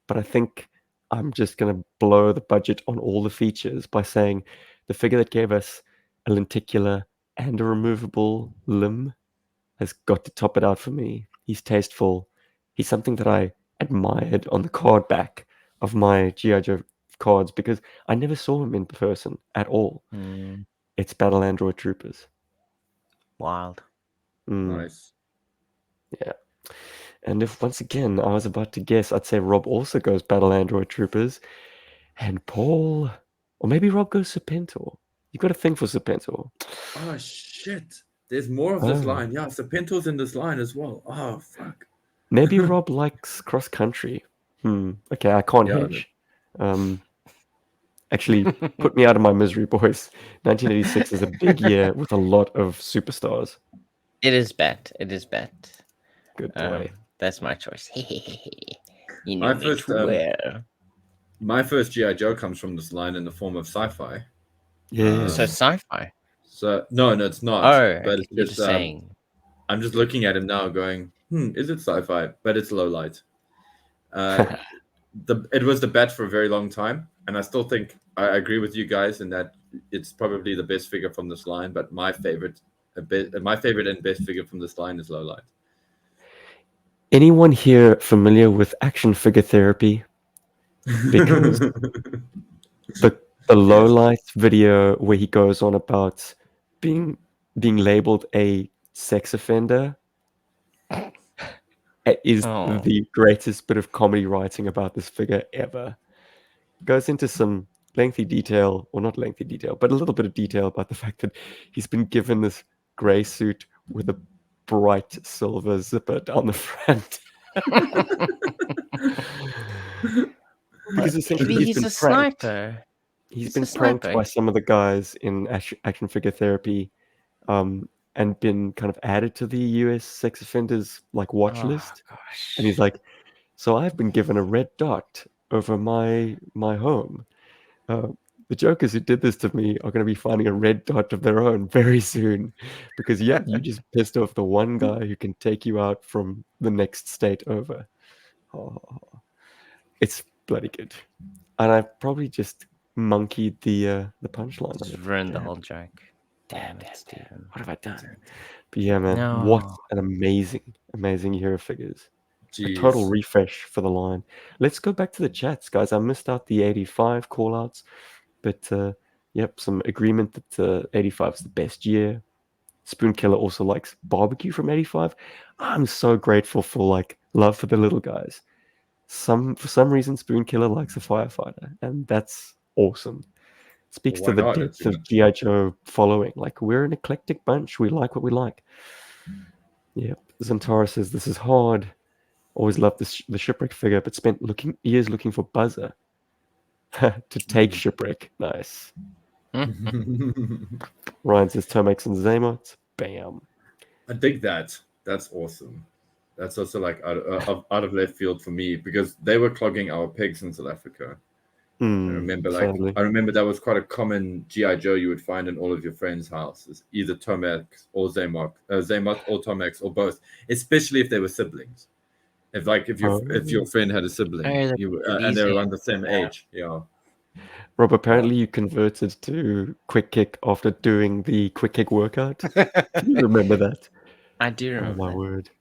But I think I'm just going to blow the budget on all the features by saying the figure that gave us a lenticular and a removable limb has got to top it out for me. He's tasteful. He's something that I admired on the card back of my GI Joe cards because I never saw him in person at all. It's Battle Android Troopers. Wild. Nice. Yeah. And if once again I was about to guess, I'd say Rob also goes Battle Android Troopers, and Paul, or maybe Rob goes Serpentor. You've got a thing for Serpentor. Oh shit! There's more of this line. Yeah, Serpentor's in this line as well. Oh fuck. Maybe Rob likes cross country. Okay, I can't Yeah, hedge. Actually, put me out of my misery, boys. 1986 is a big year with a lot of superstars. It is bad. It is bad. Good boy. That's my choice. You know My me first, too well. My first GI Joe comes from this line in the form of sci-fi. Yeah. So sci-fi. So no, it's not. Oh, but it's you're just just saying. I'm just looking at him now, going, is it sci-fi? But it's low light. It was the bet for a very long time, and I still think I agree with you guys in that it's probably the best figure from this line. But my favorite and best figure from this line is low light. Anyone here familiar with action figure therapy? Because the low light video where he goes on about being labeled a sex offender is the greatest bit of comedy writing about this figure ever. Goes into some lengthy detail, or not lengthy detail, but a little bit of detail about the fact that he's been given this gray suit with a bright silver zipper down the front. Because essentially Maybe he's been a pranked. sniper. He's been pranked by some of the guys in action figure therapy, and been kind of added to the US sex offenders like watch list. Gosh. And he's like, so I've been given a red dot over my home. The jokers who did this to me are going to be finding a red dot of their own very soon, because you just pissed off the one guy who can take you out from the next state over. It's bloody good, and I probably just monkeyed the punchline. Just ruined the whole joke. Damn it, Stephen. What have I done? But yeah, man, what an amazing year of figures. Jeez. A total refresh for the line. Let's go back to the chats, guys. I missed out the 85 call-outs, but yep, some agreement that 85 is the best year. Spoon Killer also likes barbecue from 85. I'm so grateful for like love for the little guys. For some reason, Spoon Killer likes a firefighter, and that's awesome. Speaks to the depth of GI Joe following. Like, we're an eclectic bunch. We like what we like. Yep. Zantara says this is hard. Always loved the shipwreck figure, but spent years looking for Buzzer to take shipwreck. Nice. Ryan says Tomex and Zaymot. Bam. I dig that. That's awesome. That's also like out of left field for me, because they were clogging our pegs in South Africa. I remember that was quite a common GI Joe you would find in all of your friends' houses, either Tomex or Zaymot or Tomex or both, especially if they were siblings. If your friend had a sibling, and they were around the same age, yeah. Rob, apparently you converted to Quick Kick after doing the Quick Kick workout. Do you remember that? I do remember. Oh my word!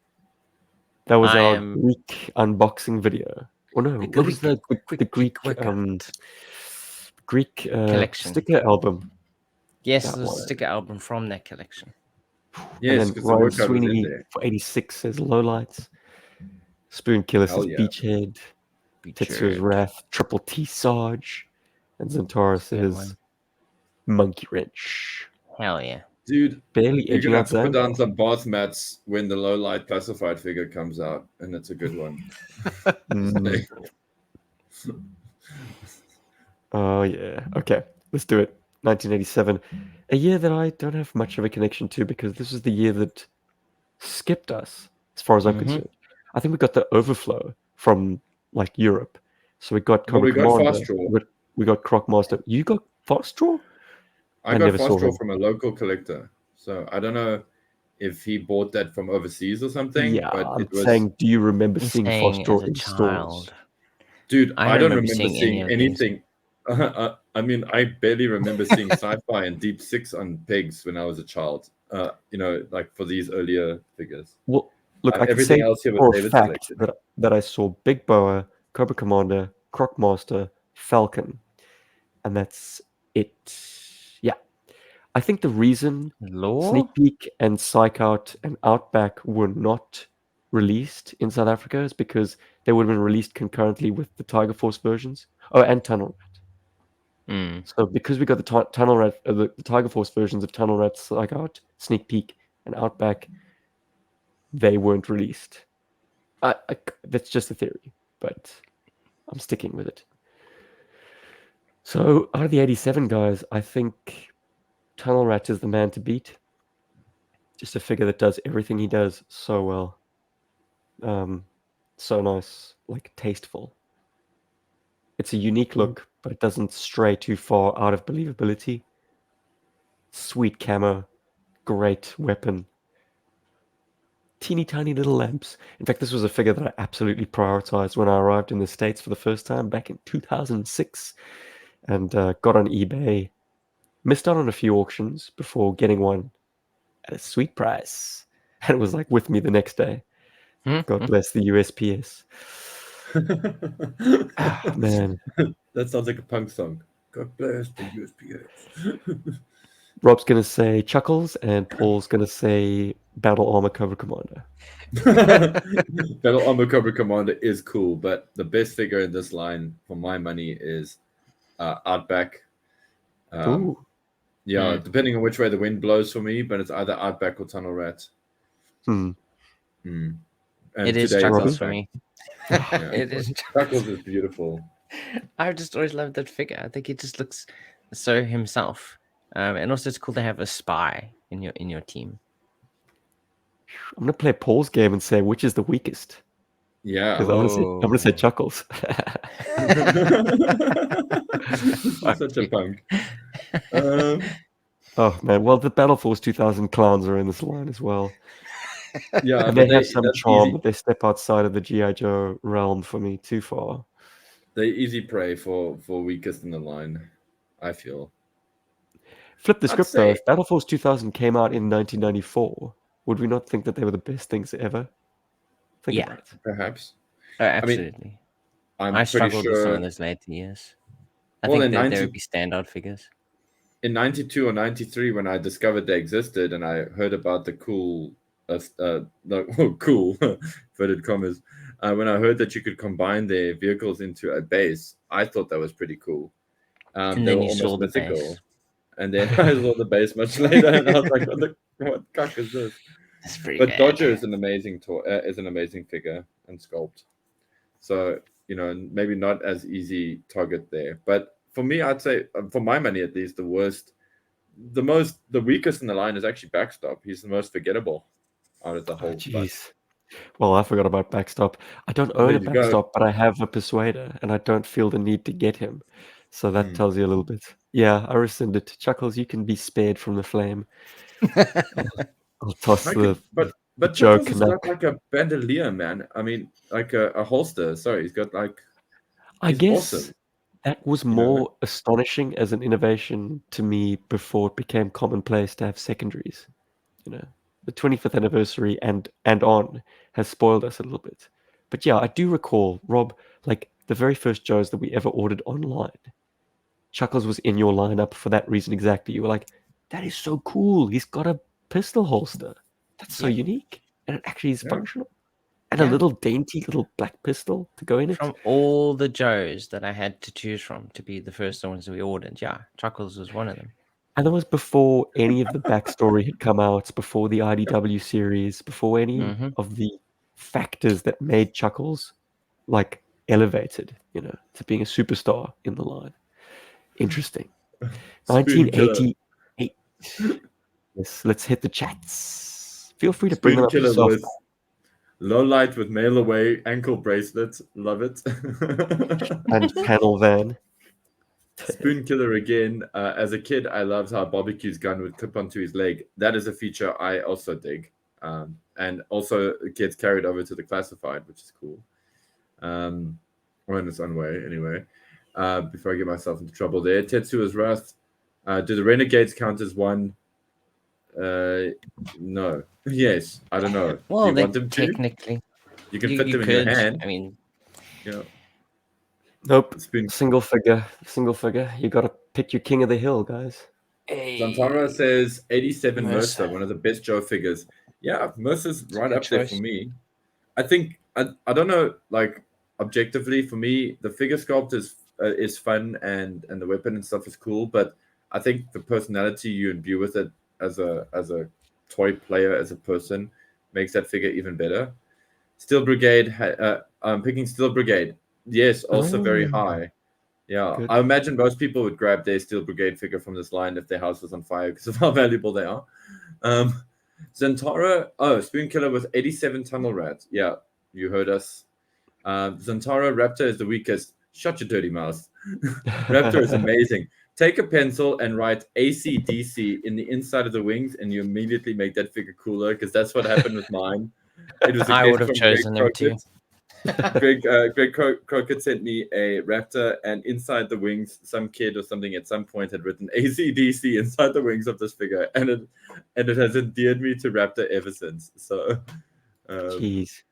That was our Greek unboxing video. Oh no, what was the Greek collection sticker album? Yes, the sticker album from that collection. Yes, because Ryan Sweeney for 86 says Lowlights. Spoon Killer says Beachhead. Tetsuo's Wrath, Triple T Sarge. And Zantara says Monkey Wrench. Hell yeah. Dude, barely you're gonna have to put down some boss mats when the low light classified figure comes out, and it's a good one. Oh yeah. Okay, let's do it. 1987, a year that I don't have much of a connection to, because this is the year that skipped us, as far as I'm concerned. I think we got the overflow from like Europe, so we got Cobra Commander. We got Croc Master. You got Fast Draw? I got never saw Fostrel him. from a local collector, so I don't know if he bought that from overseas or something, Yeah, but I'm it was. saying, do you remember He's seeing saying as Foster a in stores? child. Dude, I I don't don't remember remember seeing any seeing of these. anything. I mean, I barely remember seeing sci-fi and Deep Six on pegs when I was a child. Like for these earlier figures. Well, look, I can Everything say else here was for a David fact selected. that I saw Big Boa, Cobra Commander, Crocmaster, Falcon, and that's it. Yeah, I think the reason Law? Sneak Peek and Psych Out and Outback were not released in South Africa is because they would have been released concurrently with the Tiger Force versions. Oh, and Tunnel Rat. Mm. So because we got the Tunnel Rat, the Tiger Force versions of Tunnel Rat, Psych Out, Sneak Peek, and Outback, they weren't released. That's just a theory, but I'm sticking with it. So out of the 87 guys, I think Tunnel Rat is the man to beat. Just a figure that does everything he does so well. So nice, like tasteful. It's a unique look, but it doesn't stray too far out of believability. Sweet camo, great weapon. Teeny tiny little lamps. In fact, this was a figure that I absolutely prioritized when I arrived in the States for the first time back in 2006 and got on eBay. Missed out on a few auctions before getting one at a sweet price. And it was like with me the next day. God bless the USPS. Ah, man. That sounds like a punk song. God bless the USPS. Rob's going to say Chuckles, and Paul's going to say Battle Armor Cobra Commander. Battle Armor Cobra Commander is cool, but the best figure in this line, for my money, is Outback. Ooh. Yeah, depending on which way the wind blows for me, but it's either Outback or Tunnel Rat. Hmm. And It is today Chuckles it's for Outback. me. Yeah. It is Chuckles is beautiful. I've just always loved that figure. I think he just looks so himself. And also it's cool to have a spy in your team. I'm going to play Paul's game and say which is the weakest. Yeah. Because I'm gonna say Chuckles. Such a punk. Oh man, well the Battle Force 2000 clowns are in this line as well. Yeah, And but they have some that's charm, easy. but they step outside of the GI Joe realm for me too far. They're easy prey for weakest in the line, I feel. Flip the I'd script though. say If Battle Force 2000 came out in 1994, would we not think that they were the best things ever? Think about it. perhaps. Oh, I mean, absolutely. I'm I pretty struggled with some sure. of those later years. I Well, think that there would be standout figures. in 92 or 93, when I discovered they existed and I heard about the cool, cool, inverted commas, when I heard that you could combine their vehicles into a base, I thought that was pretty cool. And They then were you saw almost the mythical. base. And then I saw the base much later, and I was like, "What cock is this?" That's pretty But bad. Dodger is an amazing is an amazing figure and sculpt. So maybe not as easy target there. But for me, I'd say for my money at least, the weakest in the line is actually Backstop. He's the most forgettable out of the Oh whole bunch. jeez. Well, I forgot about Backstop. I don't There own a you go. Backstop, but I have a Persuader, and I don't feel the need to get him. So that Hmm. tells you a little bit. Yeah, I rescind it. Chuckles, you can be spared from the flame. I'll toss the But Joe Chuckles has got Canuck. like a bandolier, man. I mean, like a holster. Sorry, he's got like I he's guess awesome. that was more astonishing as an innovation to me before it became commonplace to have secondaries. The 25th anniversary and on has spoiled us a little bit. But yeah, I do recall, Rob, like the very first Joes that we ever ordered online. Chuckles was in your lineup for that reason exactly. You were like, that is so cool. He's got a pistol holster. That's so unique. And it actually is functional. And a little dainty little black pistol to go in it. From all the Joes that I had to choose from to be the first ones we ordered, Chuckles was one of them. And that was before any of the backstory had come out, before the IDW series, before any of the factors that made Chuckles like elevated, to being a superstar in the line. Interesting. Spoon killer. 1988. Yes, let's hit the chats. Feel free to bring Spoon them up killer yourself. with low light with mail away ankle bracelets. Love it. And panel van. Spoon Killer again. As a kid, I loved how Barbecue's gun would clip onto his leg. That is a feature I also dig. And also gets carried over to the classified, which is cool. Or in its own way, anyway. Before I get myself into trouble there. Tetsua's Wrath. Do the Renegades count as one? No. Yes. I don't know. Do Well, you they want them to? technically You can fit you them in your could. hand. I mean, Yeah. Nope. Spoon. Single figure. Single figure. You got to pick your king of the hill, guys. Zantara says 87 Mercer. Mercer, one of the best Joe figures. Yeah, Mercer's It's a right good up there for choice. me. I think I don't know, like objectively for me, the figure sculpt is fun and the weapon and stuff is cool, but I think the personality you imbue with it as a toy player, as a person, makes that figure even better. Steel Brigade, I'm picking Steel Brigade. Yes, also very Oh, high. Yeah, good. I imagine most people would grab their Steel Brigade figure from this line if their house was on fire because of how valuable they are. Um, Zantara, Spoon Killer with 87 Tunnel Rat. Yeah, you heard us. Zantara, Raptor is the weakest. Shut your dirty mouth. Raptor is amazing. Take a pencil and write ACDC in the inside of the wings, and you immediately make that figure cooler because that's what happened with mine. It was a I would gift have from Greg chosen them too. Crockett. Greg Crockett sent me a Raptor, and inside the wings, some kid or something at some point had written ACDC inside the wings of this figure, and it has endeared me to Raptor ever since. So, Jeez.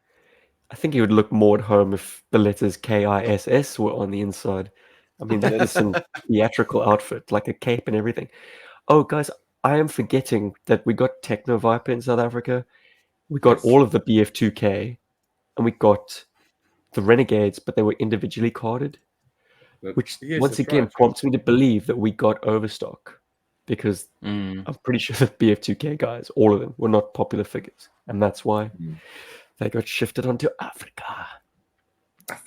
I think he would look more at home if the letters KISS were on the inside. I mean, that is some theatrical outfit, like a cape and everything. Oh, guys, I am forgetting that we got Techno Viper in South Africa. We got yes. all of the BF2K, and we got the Renegades, but they were individually carded, But which yes, once that's again right. prompts me to believe that we got overstock because Mm. I'm pretty sure the BF2K guys, all of them, were not popular figures, and that's why Mm. they got shifted onto Africa.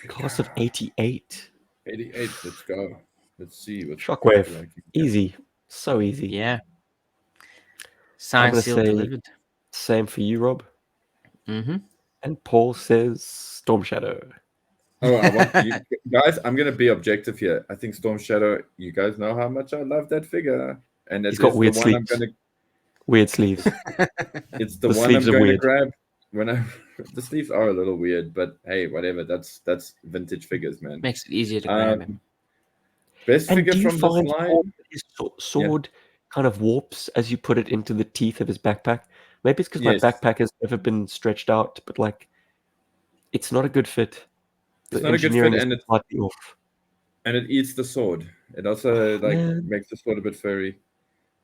Class of 88. 88. Let's go. Let's see what's Shockwave. popular. Easy. So easy. Yeah. I'm Signed, going to sealed, say delivered. same for you, Rob. Mm-hmm. And Paul says Storm Shadow. Oh, I want you guys. I'm gonna be objective here. I think Storm Shadow. You guys know how much I love that figure, and He's it got is the weird one I'm sleeves. gonna. Weird sleeves. It's the The one sleeves I'm are going to weird. grab when I. The sleeves are a little weird, but hey, whatever. That's vintage figures, man. Makes it easier to grab him. Best And figure do you from this find, Paul, line. that his sword kind of warps as you put it into the teeth of his backpack? Maybe it's because my Yes, backpack has never been stretched out, but like, it's not a good fit. it's The not a good fit, engineering is and slightly off. it eats the sword. It also like Man, makes the sword a bit furry.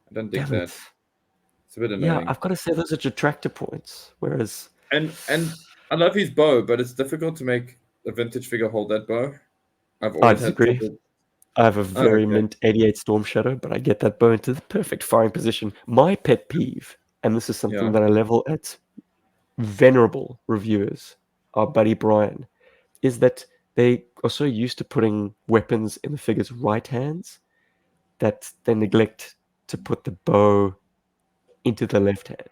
I don't dig damn it. that. It's a bit Yeah, annoying. I've got to say those are detractor points. Whereas And I love his bow, but it's difficult to make a vintage figure hold that bow. I've I always had disagree. trouble. I have a Oh, very okay. mint 88 Storm Shadow, but I get that bow into the perfect firing position. My pet peeve, and this is something Yeah. that I level at venerable reviewers, our buddy Brian, is that they are so used to putting weapons in the figure's right hands that they neglect to put the bow into the left hand.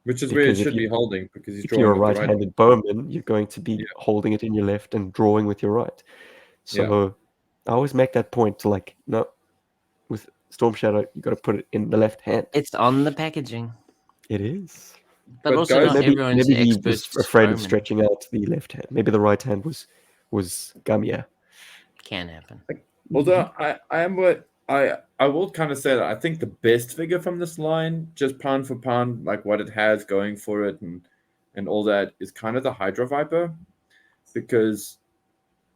Which is where it Because should be holding because he's if you're drawing a with the right. right-handed bowman, you're going to be Yeah. holding it in your left and drawing with your right. Yeah. So I always make that point to like, no, with Storm Shadow, you got to put it in the left hand. It's on the packaging. It is. But But also guys- not Maybe everyone's maybe he expert was afraid of bowman. stretching out the left hand. Maybe the right hand was gummier. Can happen. Although I am what I will kind of say that I think the best figure from this line, just pound for pound, like what it has going for it and all that, is kind of the Hydra Viper. Because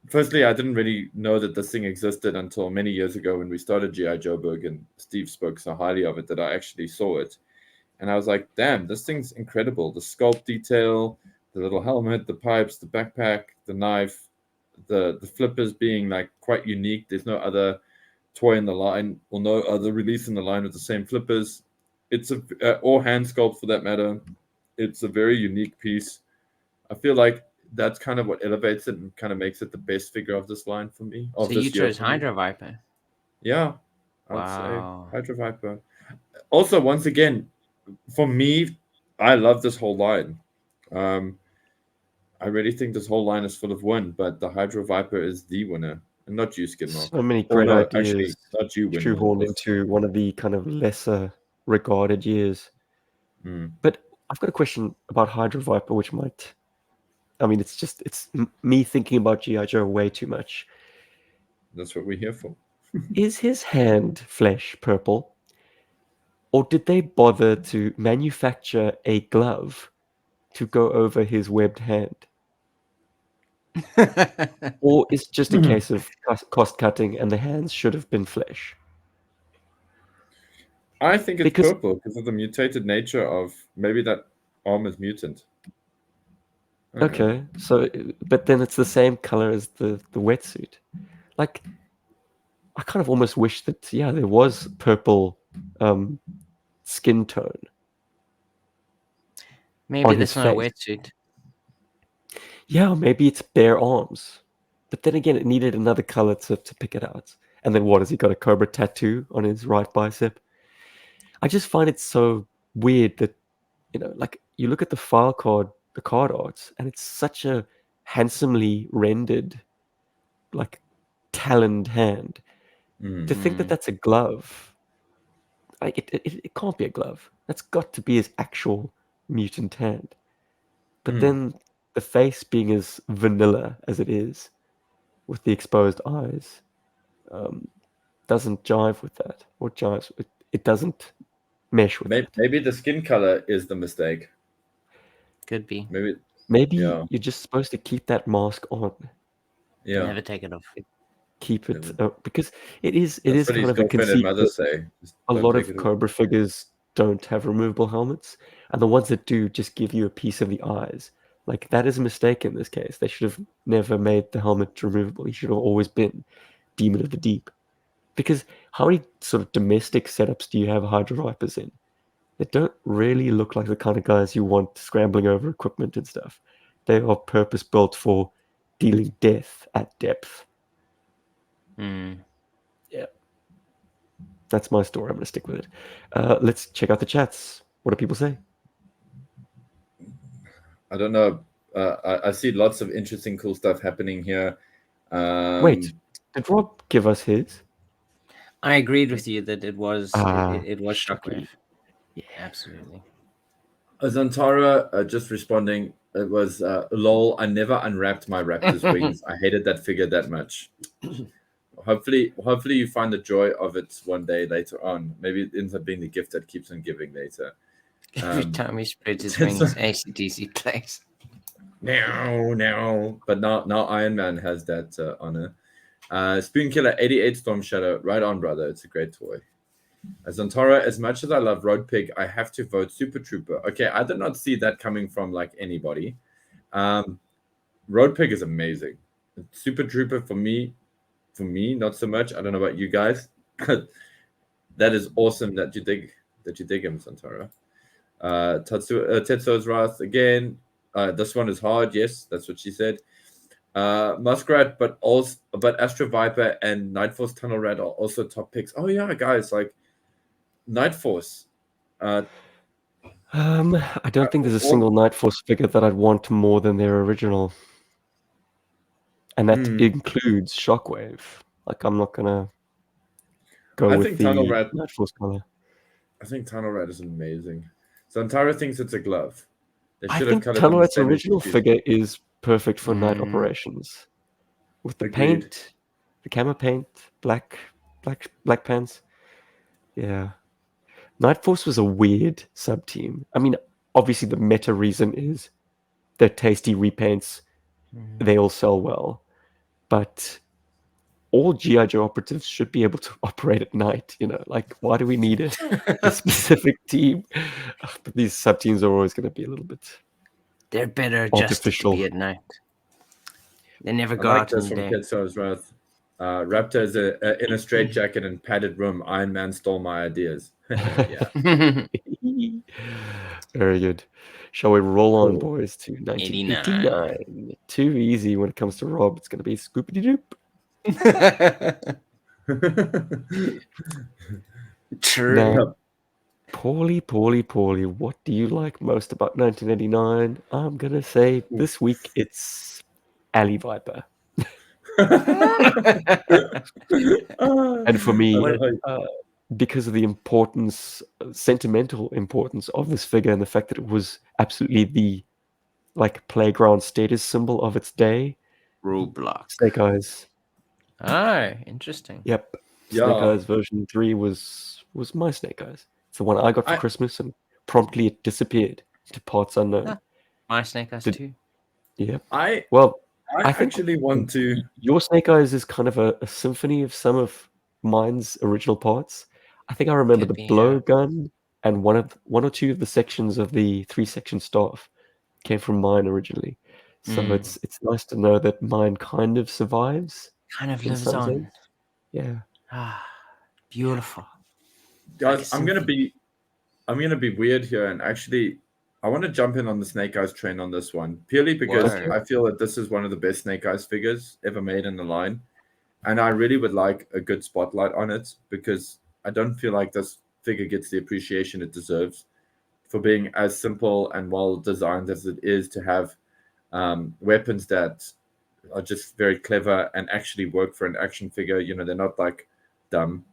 firstly, I didn't really know that this thing existed until many years ago when we started GI Joburg and Steve spoke so highly of it that I actually saw it. And I was like, damn, this thing's incredible. The sculpt detail, the little helmet, the pipes, the backpack, the knife, the flippers being like quite unique. There's no other toy in the line or no other release in the line with the same flippers. It's or hand sculpt for that matter. It's a very unique piece. I feel like that's kind of what elevates it and kind of makes it the best figure of this line for me. Of So you this year chose for me. Hydra Viper. Yeah, I would say Wow. Hydra Viper. Also, once again, for me, I love this whole line. I really think this whole line is full of win, but the Hydra Viper is the winner. Not you, Skid Mark. So many Or great no, ideas actually, not you, Windmill. shoehorned into one of the kind of lesser regarded years. But I've got a question about Hydro Viper, which might, I mean, it's me thinking about G.I. Joe way too much. That's what we're here for. Is his hand flesh purple? Or did they bother to manufacture a glove to go over his webbed hand? Or is it just a case of cost cutting and the hands should have been flesh? I think it's Because purple because of the mutated nature of maybe that arm is mutant. okay, so but then it's the same color as the wetsuit. Like I kind of almost wish that there was purple skin tone Maybe on his that's not a face. wetsuit. Yeah, maybe it's bare arms. But then again, it needed another color to pick it out. And then what, has he got a cobra tattoo on his right bicep? I just find it so weird that, like you look at the file card, the card arts, and it's such a handsomely rendered, like taloned hand. To think that that's a glove, like it can't be a glove. That's got to be his actual mutant hand. But then the face being as vanilla as it is, with the exposed eyes, doesn't jive with that. Or jives, it doesn't mesh with it. Maybe the skin color is the mistake. Could be. Maybe yeah. you're just supposed to keep that mask on. Yeah. Never take it off. Keep it because it is That's what kind his of a girlfriend and conceit mother that say. Just a don't lot take of it off. Cobra figures don't have removable helmets, and the ones that do just give you a piece of the eyes. Like that is a mistake in this case. They should have never made the helmet removable. He should have always been Demon of the Deep. Because how many sort of domestic setups do you have Hydro Vipers in? They don't really look like the kind of guys you want scrambling over equipment and stuff. They are purpose built for dealing death at depth. Yeah. That's my story. I'm going to stick with it. Let's check out the chats. What do people say? I don't know. I see lots of interesting, cool stuff happening here. Wait, did Rob give us his? I agreed with you that it was it was shocking. Shockwave. Yeah, absolutely. Zantara just responding. It was lol. I never unwrapped my raptor's wings. I hated that figure that much. Hopefully you find the joy of it one day later on. Maybe it ends up being the gift that keeps on giving later. Every time he spreads his wings, AC/DC plays. Now. But now Iron Man has that honor. Spoon Killer 88 Storm Shadow. Right on, brother. It's a great toy. Zantara, as much as I love Road Pig, I have to vote Super Trooper. Okay, I did not see that coming from like anybody. Road Pig is amazing. Super Trooper for me, not so much. I don't know about you guys. That is awesome that you dig him, Zantara. Tetsuo's Wrath again. This one is hard. Yes, that's what she said. Muskrat, but Astro Viper and Night Force Tunnel Rat are also top picks. Oh yeah, guys, like Night Force. I don't think there's a single Night Force figure that I'd want more than their original, and that includes Shockwave. Like I'm not gonna go with the Night Force color. I think Tunnel Rat is amazing. Zantara thinks it's a glove. I think Tunnel Rat's original figure is perfect for night operations, with the paint, the camo paint, black pants. Yeah, Night Force was a weird sub team. I mean, obviously the meta reason is they're tasty repaints. They all sell well, but all GI Joe operatives should be able to operate at night. Like why do we need a specific team? But these sub teams are always going to be a little bit. They're better adjusted to be at night. They never go out in the day. Ketso's Wrath. Raptor is in a straitjacket and padded room. Iron Man stole my ideas. Yeah. Very good. Shall we roll on, boys, to 1989? Too easy when it comes to Rob. It's going to be Scoopity Doop. True. Now, Paulie, what do you like most about 1989? I'm going to say this week it's Alley Viper. And for I me, love how you- because of the importance, sentimental importance of this figure, and the fact that it was absolutely the like playground status symbol of its day, Rule block. Snake Eyes. Oh, interesting. Yep, Snake yeah, Eyes version 3 was my Snake Eyes. It's the one I got for I Christmas, and promptly it disappeared to parts unknown. Ah, my Snake Eyes Did, too. yep. I Well, I I think actually want to. your Snake Eyes is kind of a symphony of some of mine's original parts. I think I remember Could the be, yeah. blowgun and one or two of the sections of the 3-section staff came from mine originally. So it's nice to know that mine kind of survives Kind of in lives some on. sense. Yeah. Ah, beautiful. Guys, Like a I'm gonna symphony. be weird here, and actually, I want to jump in on the Snake Eyes train on this one purely because Whoa. I feel that this is one of the best Snake Eyes figures ever made in the line, and I really would like a good spotlight on it because I don't feel like this figure gets the appreciation it deserves for being as simple and well designed as it is to have weapons that are just very clever and actually work for an action figure. You know, they're not like dumb.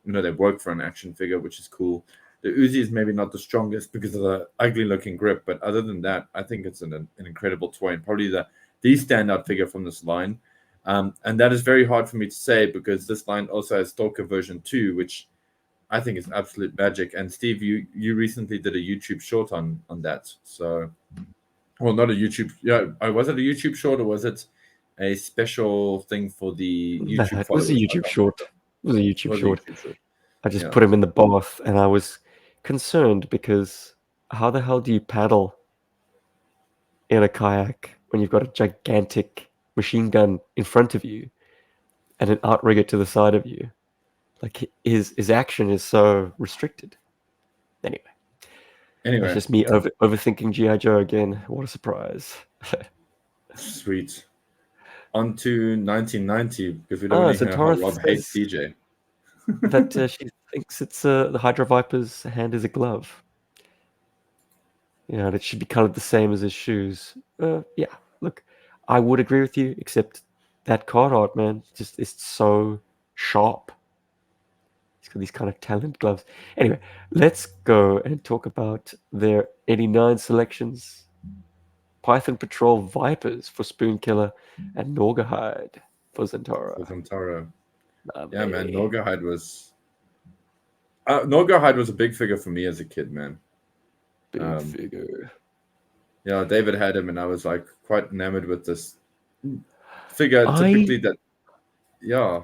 You know, they work for an action figure, which is cool. The Uzi is maybe not the strongest because of the ugly looking grip, but other than that, I think it's an incredible toy and probably the standout figure from this line. And that is very hard for me to say because this line also has Stalker version 2, which I think is absolute magic. And Steve, you recently did a YouTube short on that. So, well, not a YouTube. Yeah, was it a YouTube short or was it a special thing for the No, YouTube it was a followers? I YouTube can't short. remember. It was a It YouTube was a short. YouTube short. I just Yeah. put him in the bath, and I was concerned because how the hell do you paddle in a kayak when you've got a gigantic machine gun in front of you and an outrigger to the side of you? Like his action is so restricted. Anyway, that's Anyway, just me overthinking GI Joe again. What a surprise! sweet. On to 1990 because we don't want to hear how Centaurus Rob hates says TJ. that she thinks it's the Hydra Viper's hand is a glove. And it should be kind of the same as his shoes. Yeah, look, I would agree with you, except that card art, man, just is so sharp. He's got these kind of talent gloves. Anyway, let's go and talk about their 89 selections. Python Patrol Vipers for Spoonkiller and Norgahide for Zentara. Zantaro. Yeah, man. Lovely. Norgahide was a big figure for me as a kid, man. Big figure. Yeah, David had him, and I was like quite enamored with this figure. I Typically, yeah,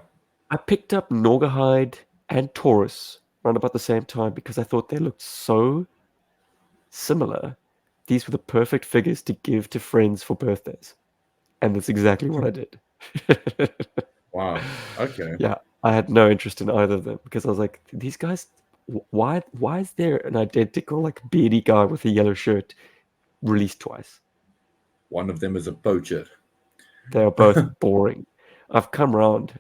I picked up Norgahide and Taurus around about the same time because I thought they looked so similar. These were the perfect figures to give to friends for birthdays. And that's exactly what I did. wow, okay. Yeah, I had no interest in either of them because I was like, these guys, why is there an identical like beardy guy with a yellow shirt released twice? One of them is a poacher. They are both boring. I've come around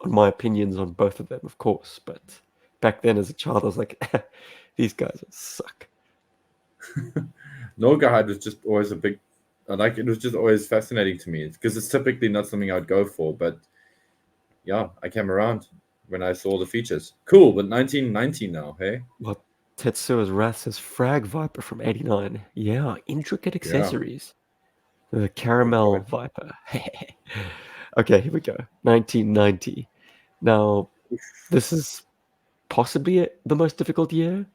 on my opinions on both of them, of course, but back then as a child, I was like, these guys suck. Norgahide was just always a big, like it was just always fascinating to me because it's typically not something I'd go for, but yeah, I came around when I saw the features. Cool, but 1990 now, hey? Well, Tetsuo's Wrath says Frag Viper from 89. Yeah, intricate accessories. The Caramel Viper. Okay, here we go. 1990. Now, this is possibly the most difficult year,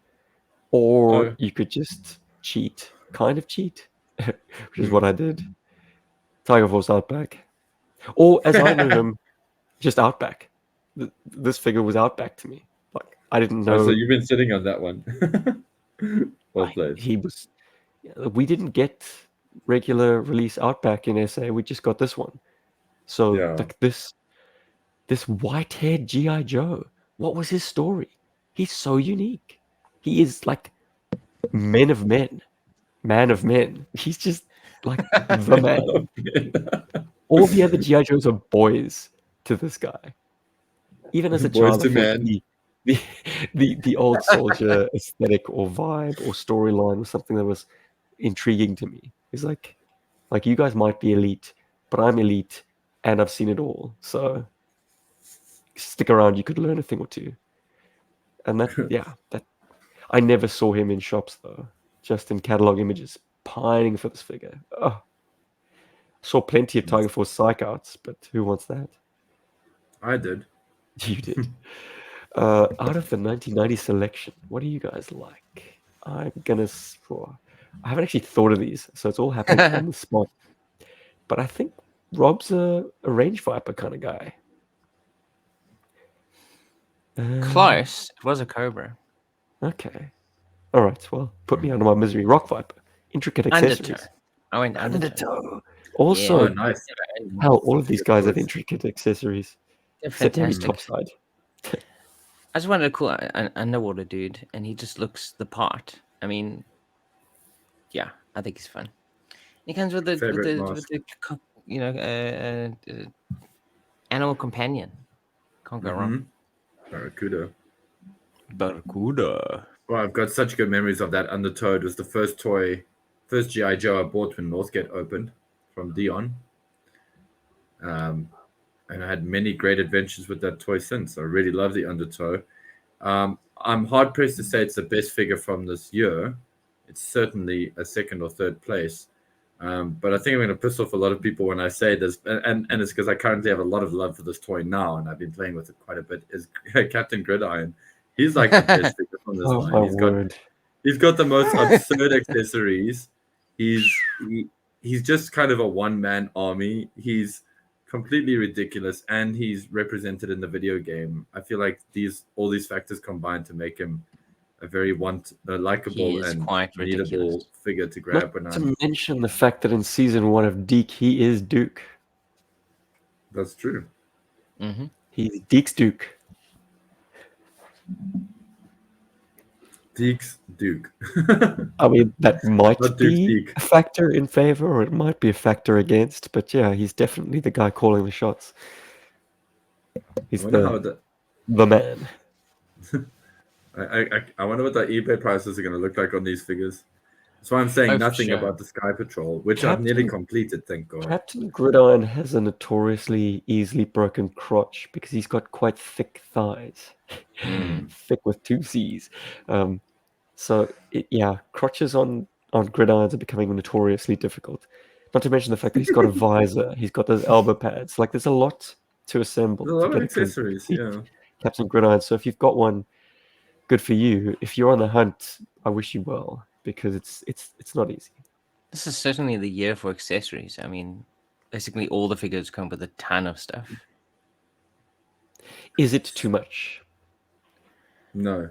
or you could just cheat. Kind of cheat, which is what I did. Tiger Force Outback. Or, as I know him, just Outback. This figure was Outback to me. Like, I didn't Oh, so know. you've been sitting on that one. Well played. He was. We didn't get regular release Outback in SA. We just got this one. So Yeah. like this white-haired GI Joe. What was his story? He's so unique. He is like men of men, man of men. He's just like the man. All the other GI Joes are boys to this guy. Even as a Boys child, I to thought man. the old soldier aesthetic or vibe or storyline was something that was intriguing to me. It's like you guys might be elite, but I'm elite, and I've seen it all. So stick around, you could learn a thing or two. And that I never saw him in shops though, just in catalog images, pining for this figure. Oh, saw plenty of Tiger Force psych outs, but who wants that? I did. You did. Out of the 1990 selection, what do you guys like? I'm gonna. I haven't actually thought of these, so it's all happening on the spot. But I think Rob's a range viper kind of guy. Close. It was a cobra. Okay. All right. Well, put me under my misery. Rock viper. Intricate accessories. Undertow. I went undertow. Undertow. Also, Oh, nice. hell, all of these Good guys have choice. intricate accessories. They're Except maybe fantastic. topside. I just wanted a cool underwater dude, and he just looks the part. I mean, yeah, I think he's fun. He comes with the animal companion. Can't go wrong. Barracuda. Barracuda. Well, I've got such good memories of that Undertow. It was the first GI Joe I bought when Northgate opened from Dion. And I had many great adventures with that toy since. I really love the Undertow. I'm hard pressed to say it's the best figure from this year. It's certainly a second or third place. But I think I'm going to piss off a lot of people when I say this, and it's because I currently have a lot of love for this toy now, and I've been playing with it quite a bit. Is Captain Gridiron? He's like the best figure from this Oh line. my He's got the most absurd accessories. He's just kind of a one-man army. He's completely ridiculous, and he's represented in the video game. I feel like all these factors combined to make him a very likable and needable figure to grab. Not to mention the fact that in season 1 of Deke, he is Duke. That's true. Mm-hmm. He's Deke's Duke. Deke's Duke. I mean, that might Not be Duke. a factor in favor, or it might be a factor against. But yeah, he's definitely the guy calling the shots. He's the man. I wonder what the eBay prices are going to look like on these figures. That's why I'm saying nothing about the Sky Patrol, which I've nearly completed, thank God. Captain Gridiron has a notoriously easily broken crotch because he's got quite thick thighs. Thick with 2 C's. So, crotches on gridirons are becoming notoriously difficult. Not to mention the fact that he's got a visor, he's got those elbow pads. Like, there's a lot to assemble. There's a lot of accessories, yeah. Captain Gridiron. So if you've got one, good for you. If you're on the hunt, I wish you well, because it's not easy. This is certainly the year for accessories. I mean, basically all the figures come with a ton of stuff. Is it too much? No.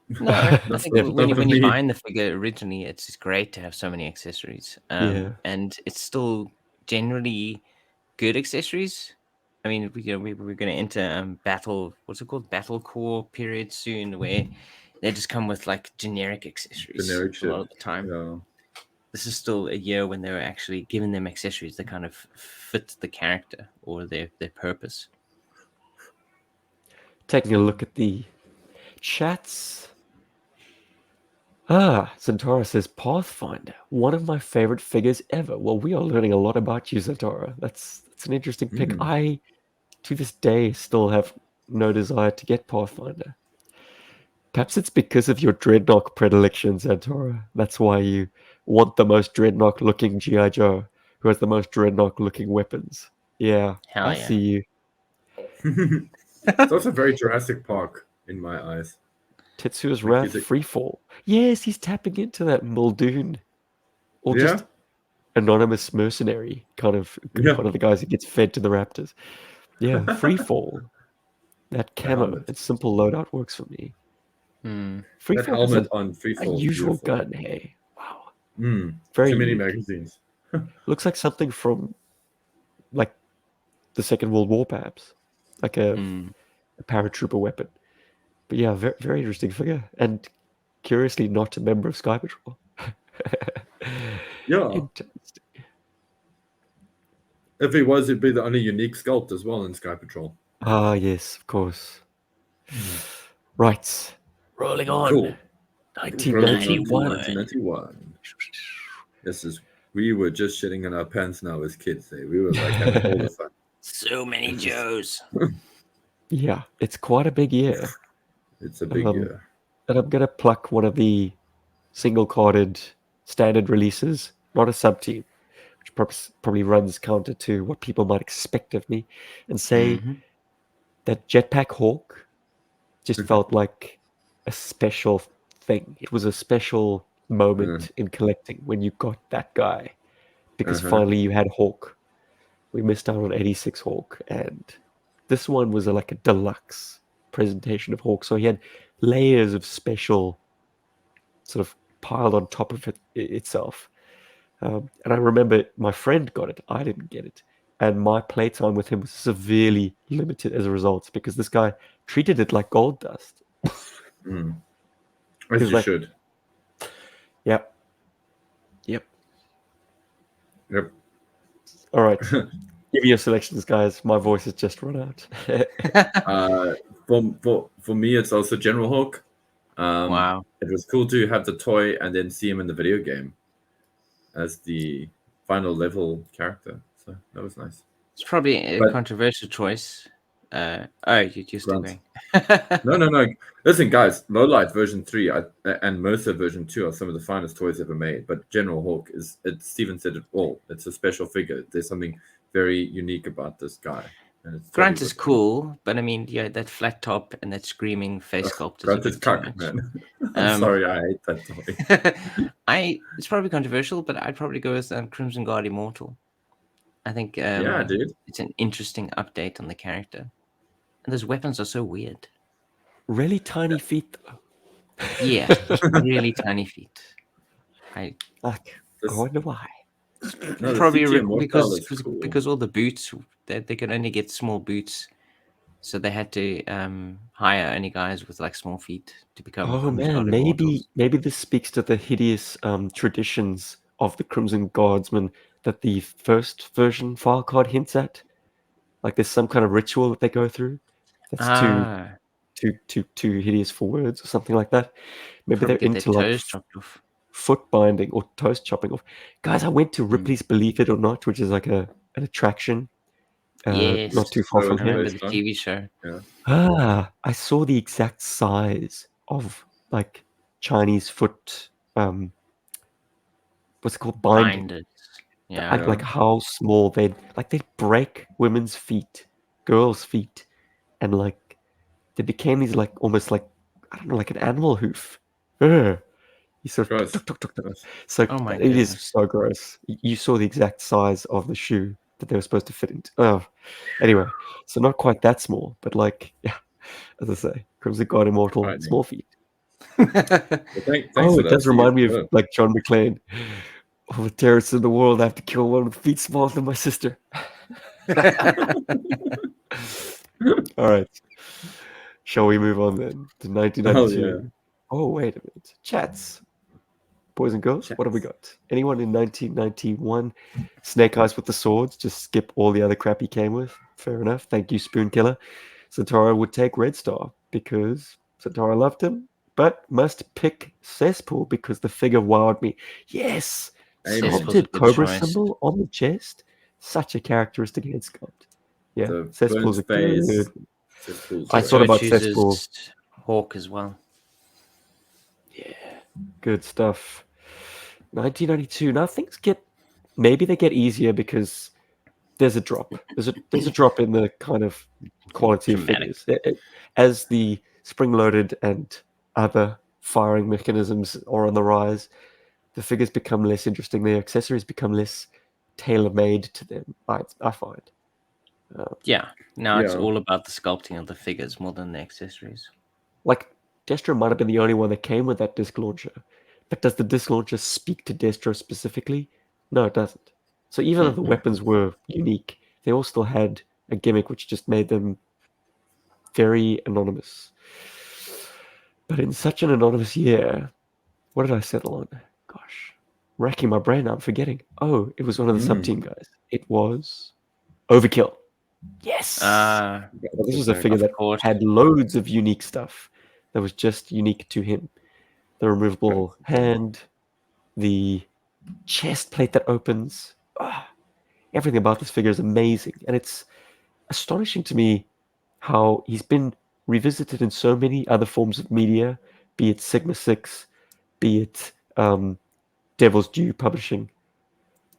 No, I think when you're buying the figure originally, it's just great to have so many accessories. And it's still generally good accessories. I mean, we're going to enter what's it called? Battle Core period soon, where they just come with like generic accessories a lot of the time. Yeah. This is still a year when they're actually giving them accessories that kind of fit the character or their purpose. Taking a look at the chats. Zantara says Pathfinder, one of my favorite figures ever. Well, we are learning a lot about you, Zantara. That's an interesting pick. I, to this day, still have no desire to get Pathfinder. Perhaps it's because of your Dreadnought predilection, Zantara. That's why you want the most Dreadnought-looking GI Joe, who has the most Dreadnought-looking weapons. Yeah, I see you. It's also very Jurassic Park in my eyes. Tetsuo's Wrath Freefall. Yes, he's tapping into that Muldoon. Or just anonymous mercenary kind of one of the guys who gets fed to the raptors. Yeah, Freefall. That camo and simple loadout works for me. Freefall that helmet on Freefall. A usual gun, hey. Wow. Very too many magazines. Looks like something from like the Second World War, perhaps. Like a paratrooper weapon. But yeah, very, very interesting figure. And curiously, not a member of Sky Patrol. Yeah. Interesting. If he was, it'd be the only unique sculpt as well in Sky Patrol. Ah, yes, of course. Right. Rolling on. Cool. 1991. We were just shitting in our pants now as kids. We were like having all the fun. So many It's just- Joes. Yeah, it's quite a big year. It's a big year. And I'm gonna pluck one of the single-carded standard releases, not a sub-team, which probably runs counter to what people might expect of me, and say Mhm. that Jetpack Hawk just felt like a special thing. It was a special moment in collecting when you got that guy, because finally you had Hawk. We missed out on 86 Hawk, and this one was like a deluxe presentation of Hawk. So he had layers of special sort of piled on top of itself. And I remember my friend got it. I didn't get it. And my playtime with him was severely limited as a result because this guy treated it like gold dust. As He's you like, should. yep. Yep. Yep. All right. Give me your selections, guys. My voice has just run out. For me, it's also General Hawk. Wow. It was cool to have the toy and then see him in the video game as the final level character. So that was nice. It's probably a But- controversial choice. You're still Grant. going. No. Listen, guys, Lowlight version 3 and Mercer version 2 are some of the finest toys ever made. But General Hawk Steven said it all. It's a special figure. There's something very unique about this guy. And it's Grant totally is cool, but I mean, yeah, that flat top and that screaming face sculpt is a Grant is bit too cuck, much. man. I'm sorry, I hate that toy. It's probably controversial, but I'd probably go with Crimson Guard Immortal. I think Yeah, dude. it's an interesting update on the character. And those weapons are so weird. Really tiny feet, though. Yeah, really tiny feet. I Like, I This- wonder why. No, the probably CT Immortal because is cool. because all the boots they could only get small boots, so they had to hire only guys with like small feet to become Oh Crimson man, Guard maybe Immortals. this speaks to the hideous traditions of the Crimson Guardsmen that the first version file card hints at. Like there's some kind of ritual that they go through that's Ah, too hideous for words or something like that. Maybe probably they're get their into like toes chopped off. foot binding or toes chopping off. Guys, I went to Ripley's Believe It or Not, which is like an attraction Yes, not too far So from I it's here. remember the based on- TV show. I saw the exact size of like Chinese foot what's it called, binding. Binders. Like Yeah. how small they'd break women's feet, girls' feet, and like they became these like almost like, I don't know, like an animal hoof. Ugh. You sort of Gross. tuk, tuk, tuk, tuk. Gross. So Oh my it is goodness. so gross. You saw the exact size of the shoe that they were supposed to fit into. Oh, anyway, so not quite that small, but like, yeah, as I say, Crimson Guard Immortal, Frightening. small feet. Well, thanks Oh, for it that, does remind me Steve. of like John McClane. All the terrorists in the world, I have to kill one with feet smaller than my sister. All right. Shall we move on then to 1992? Oh, wait a minute. Chats. Boys and girls, what have we got? Anyone in 1991? Snake Eyes with the swords. Just skip all the other crap he came with. Fair enough. Thank you, Spoon Killer. Santara would take Red Star because Santara loved him, but must pick Cesspool because the figure wowed me. Yes! Amen. Cesspool's a Sculpted good Cobra choice. symbol on the chest. Such a characteristic head sculpt. Yeah, The Cesspool's a burnt face. good. Cesspool's I great. thought about chooses Cesspool. Hawk as well. Good stuff. 1992. Now things get, maybe they get easier because there's a drop. There's a drop in the kind of quality Dramatic. of figures. As the spring-loaded and other firing mechanisms are on the rise, the figures become less interesting. The accessories become less tailor-made to them, I find. Yeah. Now it's Yeah. all about the sculpting of the figures more than the accessories. Like, Destro might have been the only one that came with that disc launcher. But does the disc launcher speak to Destro specifically? No, it doesn't. So even though the weapons were unique, they all still had a gimmick which just made them very anonymous. But in such an anonymous year, what did I settle on? Gosh, racking my brain, I'm forgetting. Oh, it was one of the sub-team guys. It was Overkill. Yes! This was a figure Of that course. had loads of unique stuff that was just unique to him. The removable hand, the chest plate that opens. Everything about this figure is amazing. And it's astonishing to me how he's been revisited in so many other forms of media, be it Sigma 6, be it Devil's Due Publishing,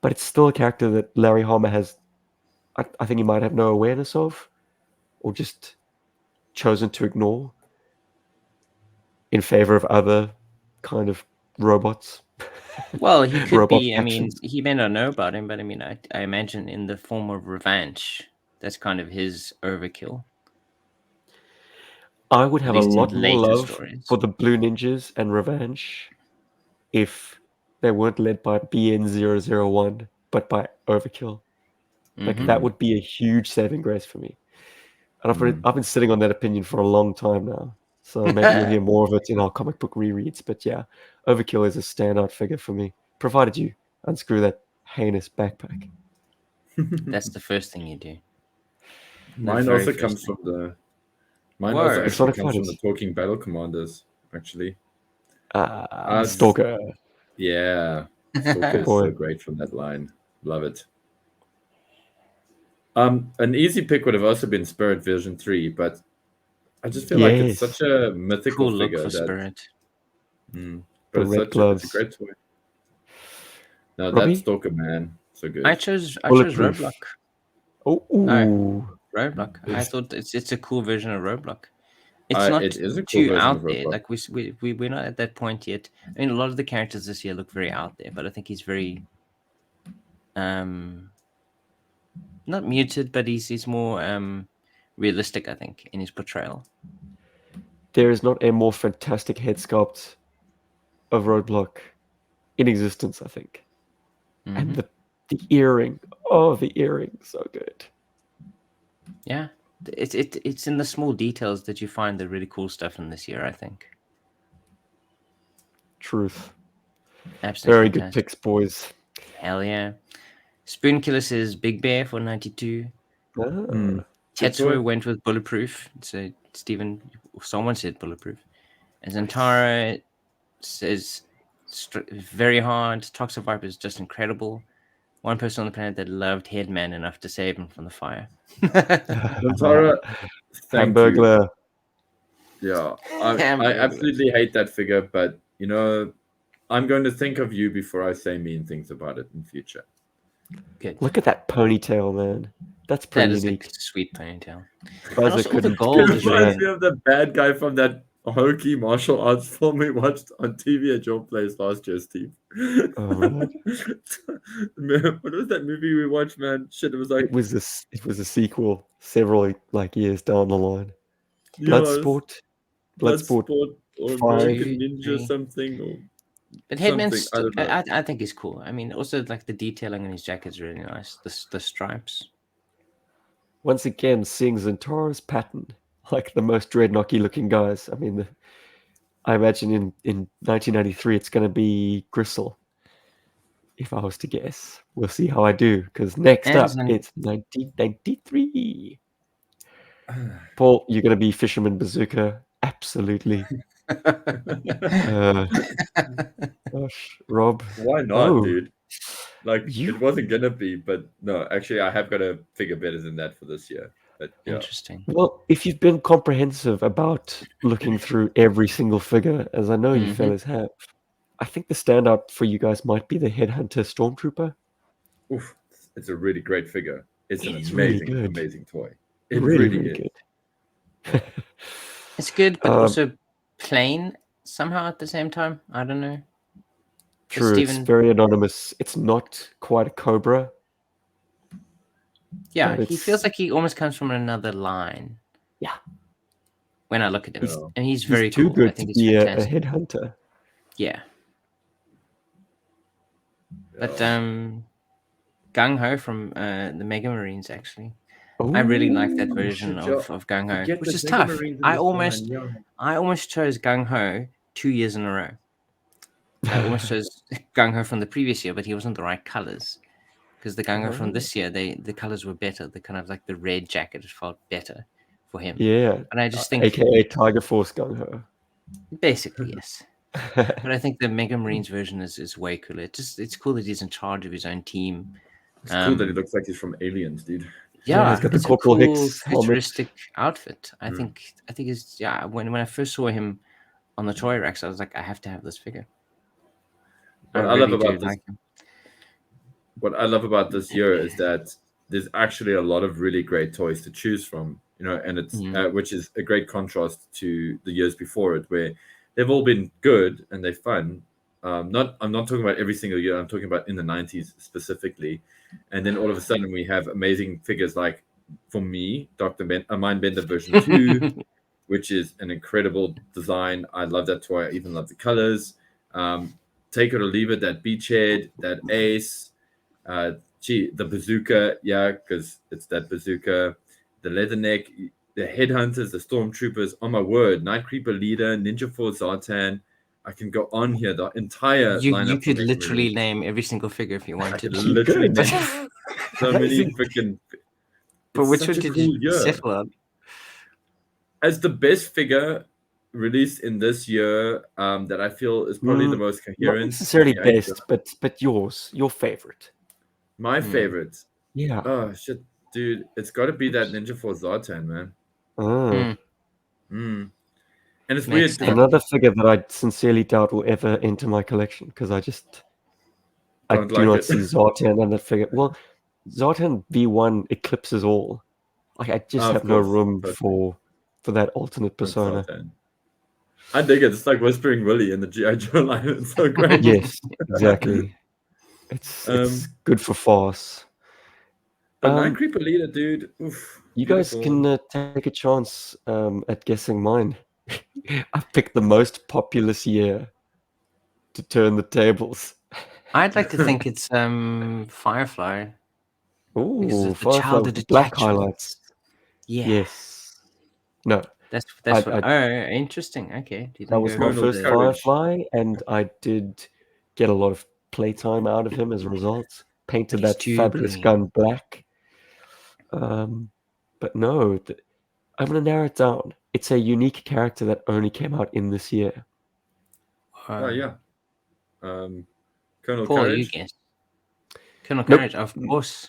but it's still a character that Larry Hama has, I think he might have no awareness of, or just chosen to ignore in favor of other kind of robots. Well, he could Robot be. I mean, factions. he may not know about him, but I mean, I imagine in the form of revenge, that's kind of his overkill. I would At have a least in lot more later love stories. for the Blue Ninjas and Revenge if they weren't led by BN001, but by Overkill. Like, that would be a huge saving grace for me. And I've been sitting on that opinion for a long time now. So maybe you'll hear more of it in our comic book rereads. But yeah, Overkill is a standout figure for me, provided you unscrew that heinous backpack. That's the first thing you do. Mine also comes from the. Mine also Whoa. actually Sonic comes from the Fighters. Talking Battle Commanders. Actually, Stalker. yeah, Stalker is Boy. so great from that line. Love it. An easy pick would have also been Spirit Version 3, but I just feel like it's Yes. such a mythical Cool look figure for that. Spirit. But The it's red it's a gloves. great toy. No, Robbie? that Stalker man, so good. I chose Bulletproof. Roadblock. Oh, No. ooh. Roadblock. I It's- thought it's a cool version of Roadblock. It's not it is a cool too version out of there. Roadblock. Like we're not at that point yet. I mean, a lot of the characters this year look very out there, but I think he's very not muted, but he's more realistic, I think, in his portrayal. There is not a more fantastic head sculpt of Roadblock in existence, I think. And the earring. Oh, the earring. So good. Yeah. It's in the small details that you find the really cool stuff in this year, I think. Truth. Absolutely Very fantastic. good picks, boys. Hell yeah. Spoonkiller says Big Bear for 92. Tetsuo went with Bulletproof. So Stephen, someone said Bulletproof. And Zantara says very hard. Toxic Viper is just incredible. One person on the planet that loved Headman enough to save him from the fire. Zantara, thank you. Hamburglar. Yeah, I absolutely hate that figure, but you know, I'm going to think of you before I say mean things about it in future. Good. Look at that ponytail, man. That's pretty That is unique. a sweet ponytail. Buzzer also all the couldn't gold It is reminds really me of the bad guy from that hokey martial arts film we watched on TV at your place last year, Steve. Oh, man. Man, what was that movie we watched, man? Shit, it was like It was a sequel several years down the line. Bloodsport Bloodsport or 5. American 2, Ninja 3. something or But something. Headman's, I don't know. I think he's cool. I mean, also like the detailing on his jacket is really nice. The stripes. Once again, seeing Zantara's pattern, like the most dreadnocky looking guys. I mean, I imagine in 1993 it's going to be Gristle. If I was to guess, we'll see how I do. Because next And up, it's 1993. Paul, you're going to be Fisherman Bazooka. Absolutely. Gosh, Rob. Why not, dude? Like it wasn't gonna be, but no, actually, I have got a figure better than that for this year. But yeah. Interesting. Well, if you've been comprehensive about looking through every single figure, as I know you fellas have, I think the standout for you guys might be the Headhunter Stormtrooper. Oof, it's a really great figure. It's an It's amazing, really good. amazing toy. It Really, really really is. good. It's good, but also plain somehow at the same time. I don't know. True, it's very anonymous. It's not quite a Cobra. Yeah, he feels like he almost comes from another line. Yeah. When I look at him, and he's He's very too cool. good I think to he's be a fantastic. headhunter. Yeah. But Gung Ho from the Mega Marines actually. I really like that version of Gung Ho, which is tough. I almost chose Gung Ho 2 years in a row. I almost chose Gung Ho from the previous year, but he wasn't the right colors. Because the Gung Ho from this year, the colors were better. The kind of like the red jacket felt better for him. Yeah. And I just think, AKA Tiger Force Gung Ho. Basically, yes. But I think the Mega Marines version is way cooler. It's cool that he's in charge of his own team. It's cool that he looks like he's from Aliens, dude. Yeah, he's got the it's a Corporal cool, Hicks helmet. futuristic outfit. I think it's When I first saw him on the toy racks, I was like, I have to have this figure. What I love about this, what I love about this year is that there's actually a lot of really great toys to choose from, and it's which is a great contrast to the years before it, where they've all been good and they're fun. I'm not talking about every single year. I'm talking about in the '90s specifically, and then all of a sudden we have amazing figures like, for me, Mindbender version 2, which is an incredible design. I love that toy. I even love the colors. Take it or leave it. That Beachhead, that Ace. The bazooka, yeah, because it's that bazooka, the leatherneck, the headhunters, the stormtroopers. Oh my word, Night Creeper leader, Ninja Force Zartan. I can go on here. The entire You lineup. could literally name every single figure if you I wanted. could literally Good. name so many freaking. But It's which such one a did cool you year. settle on? As the best figure released in this year, that I feel is probably the most Not coherent. necessarily GI Joe. best, but your favorite. My favorite. Yeah. Oh shit, dude! It's got to be that Ninja Force Zartan, man. Ah. And it's Makes weird sense. because Another figure that I sincerely doubt will ever enter my collection because I don't do like not it. see Zartan and that figure. Well, Zartan V1 eclipses all. I just Of have no course, room totally. for that alternate That's persona. Zartan. I dig it. It's like Whispering Willie in the GI Joe line. It's so great. Yes, exactly. It's good for farce. But Night Creeper leader, dude. Oof, You beautiful. guys can take a chance at guessing mine. I've picked the most populous year to turn the tables. I'd like to think it's Firefly. Because Ooh, the Firefly childhood with black attachment. highlights. Yeah. Yes. No, That's I, what. I Oh, interesting. Okay. that Didn't was go my Colonel for first the. Courage. Firefly, and I did get a lot of playtime out of him as a result. Painted He's that too fabulous green. gun black. But no, I'm going to narrow it down. It's a unique character that only came out in this year. Oh yeah. Colonel Paul, you Courage. guess. Colonel Nope. Courage, of course.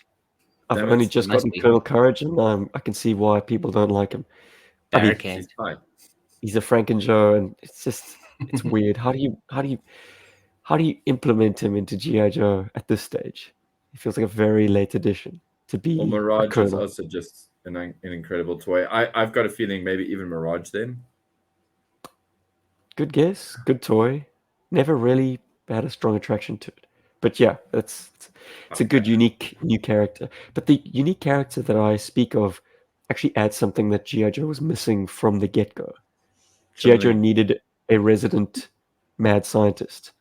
I've Damn only it. just Must gotten be. Colonel Courage, and I can see why people don't like him. I mean, Barricade. He's fine. he's a Franken-Joe, and it's weird. How do you implement him into GI Joe at this stage? It feels like a very late addition to be Well, a Mirage is colonel. also just an incredible toy. I've got a feeling maybe even Mirage then. Good guess, good toy. Never really had a strong attraction to it, but yeah, it's a good, unique new character. But the unique character that I speak of actually adds something that GI Joe was missing from the get-go. GI Joe needed a resident mad scientist.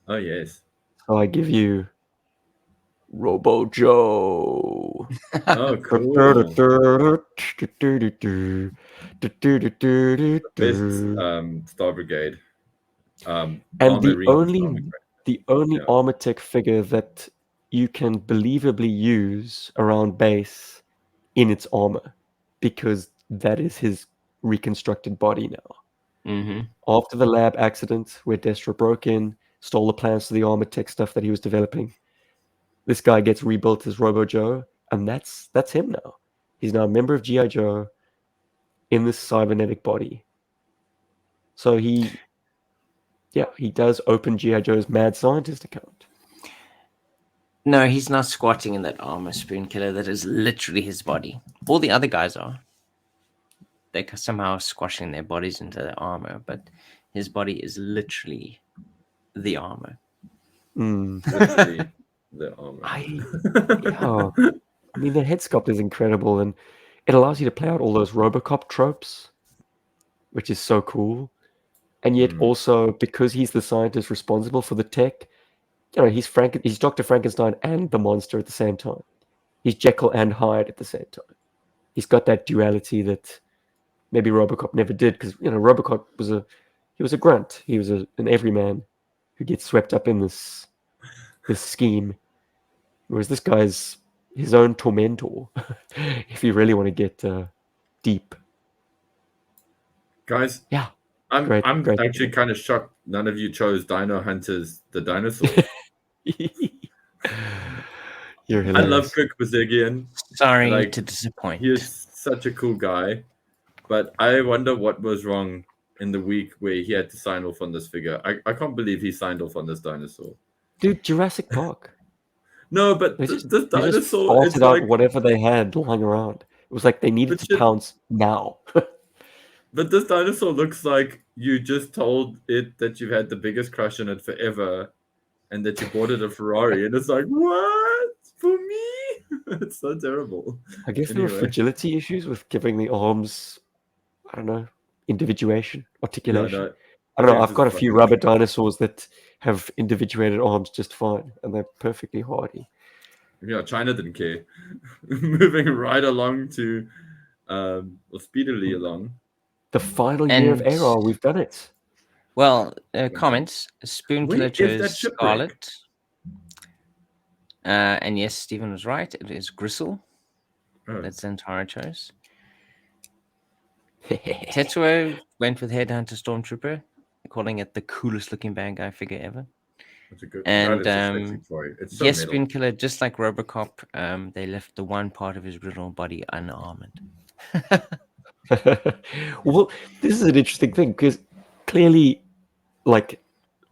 Oh yes. So I give you Robo Joe. Oh cool. Best Star Brigade. And Armorine Star Brigade. the only Yeah. armor tech figure that you can believably use around base in its armor, because that is his reconstructed body now. Mm-hmm. After the lab accident where Destro broke in, stole the plans to the armor tech stuff that he was developing, this guy gets rebuilt as Robo Joe, and that's him now. He's now a member of GI Joe in this cybernetic body. So he does open GI Joe's mad scientist account. No, he's not squatting in that armor, Spoon Killer. That is literally his body. All the other guys are. They're somehow squashing their bodies into the armor, but his body is literally the armor. Literally the armor. I mean, the head sculpt is incredible, and it allows you to play out all those RoboCop tropes, which is so cool. And yet also, because he's the scientist responsible for the tech, he's Dr. Frankenstein and the monster at the same time. He's Jekyll and Hyde at the same time. He's got that duality that maybe RoboCop never did, because RoboCop was a grunt. He was an everyman who gets swept up in this scheme, whereas this guy's his own tormentor. If you really want to get deep, Guys, yeah, I'm great. actually kind of shocked none of you chose Dino Hunters the dinosaur. You're I love hilarious. Kirk Bazigian. Sorry Like, to disappoint. he is such a cool guy. But I wonder what was wrong in the week where he had to sign off on this figure. I can't believe he signed off on this dinosaur. Dude, Jurassic Park. No, but They this just dinosaur, it's farted out like, whatever they had lying around. It was like they needed but to shit, pounce now. but this dinosaur looks like you just told it that you've had the biggest crush on it forever and that you bought it a Ferrari. And it's like, what? For me? It's so terrible. I guess there were Anyway, fragility issues with giving the arms, I don't know, individuation, yeah, articulation. no, I I don't think know. it's I've got a just few fucking. rubber dinosaurs that have individuated arms just fine, and they're perfectly hardy. Yeah, China didn't care. Moving right along to, or speedily along. The final year of And ARAH, we've done it. well, comments. Spoon Where Killer is that chose shipwreck? Scarlet. And yes, Stephen was right. It is Gristle. Oh, That's Zantara chose. Tetsuo went with Headhunter Stormtrooper, calling it the coolest looking bad guy figure ever. that's a good. And That is a sexy toy. It's so yes, metal. Spoon Killer, just like Robocop, they left the one part of his original body unarmored. Well, this is an interesting thing because clearly, like,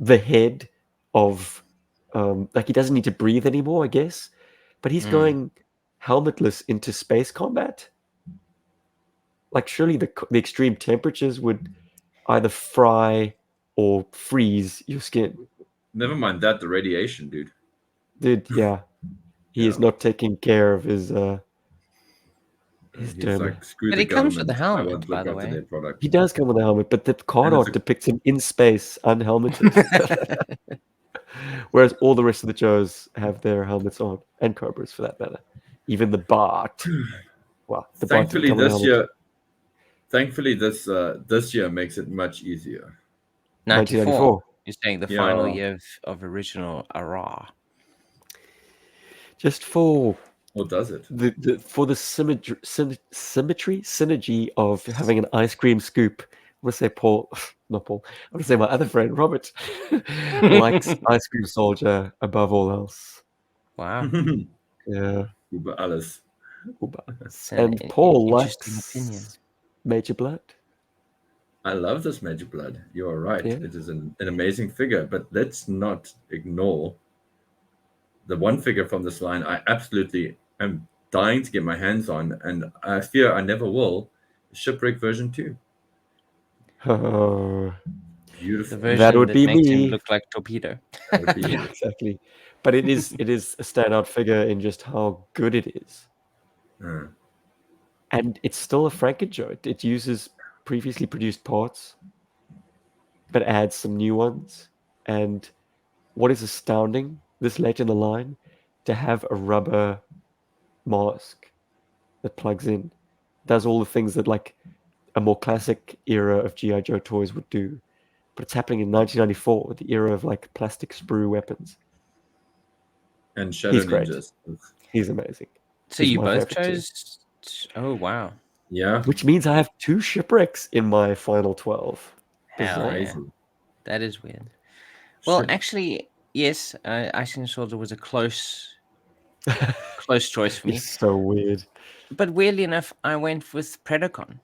the head of, like, he doesn't need to breathe anymore, I guess, but he's going helmetless into space combat. Like, surely the extreme temperatures would either fry or freeze your skin. Never mind that, the radiation, dude. Dude, yeah. He is Yeah. not taking care of his He's derma. like, screw But the he comes with government. a I helmet, won't by look the after way. their product. He does come with a helmet, but the card And it's art depicts him in space, unhelmeted. Whereas all the rest of the Joes have their helmets on, and Cobras for that matter. Even the Bart. Wow, the Bart didn't Thankfully, come with a this helmet. year, thankfully this year makes it much easier. 94. You're saying the final Yeah. year of original ARAH. Just for Or does it? the synergy of having an ice cream scoop. I'm gonna say Paul, not Paul. I'm gonna say my other friend Robert likes Ice Cream Soldier above all else. Wow. Yeah, Über alles. It's an and Paul interesting likes opinion. Major Blood. I love this Magic Blood. You are right. Yeah. It is an amazing figure, but let's not ignore the one figure from this line I absolutely am dying to get my hands on, and I fear I never will. Shipwreck version 2. Oh, The Beautiful. version that would that be makes him me. look like Torpedo. That would be Yeah, you. exactly. But it is a standout figure in just how good it is. Uh, And it's still a Frankenjoe. It uses previously produced parts, but adds some new ones. And what is astounding this late in the line, to have a rubber mask that plugs in, does all the things that like a more classic era of GI Joe toys would do. But it's happening in 1994, the era of like plastic sprue weapons. and Shadow He's great. Ninjas. He's amazing. So He's you my both favorite too. chose. Oh, wow. Yeah. Which means I have 2 shipwrecks in my final 12. Hell Bizarre. yeah. Crazy. That is weird. Well, Shit. actually, yes, Ice Cream Soldier was a close choice for me. It's so weird. But weirdly enough, I went with Predacon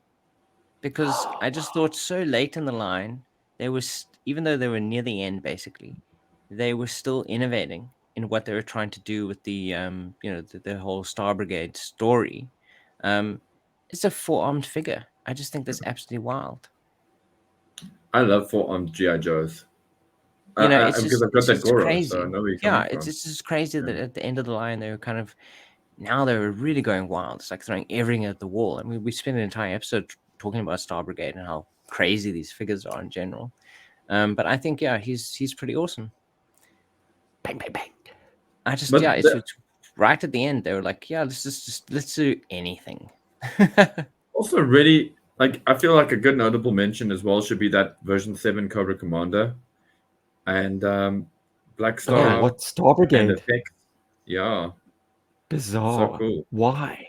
because I just thought so late in the line, they was even though they were near the end, basically, they were still innovating in what they were trying to do with the the whole Star Brigade story. It's a 4-armed figure. I just think that's absolutely wild. I love 4-armed GI Joes. You know, it's Because just I've got that Goro, crazy. so I know where you're Yeah, coming from. it's just crazy Yeah. that at the end of the line they were kind of now they were really going wild. It's like throwing everything at the wall. I mean, we spent an entire episode talking about Star Brigade and how crazy these figures are in general. But I think he's pretty awesome. Bang, bang, bang. I just But it's right at the end they were like, yeah, let's do anything. also really, like, I feel like a good notable mention as well should be that version 7 Cobra Commander and Black Oh, Star what Star and Brigade? Effect. Yeah, Bizarre. cool. Why?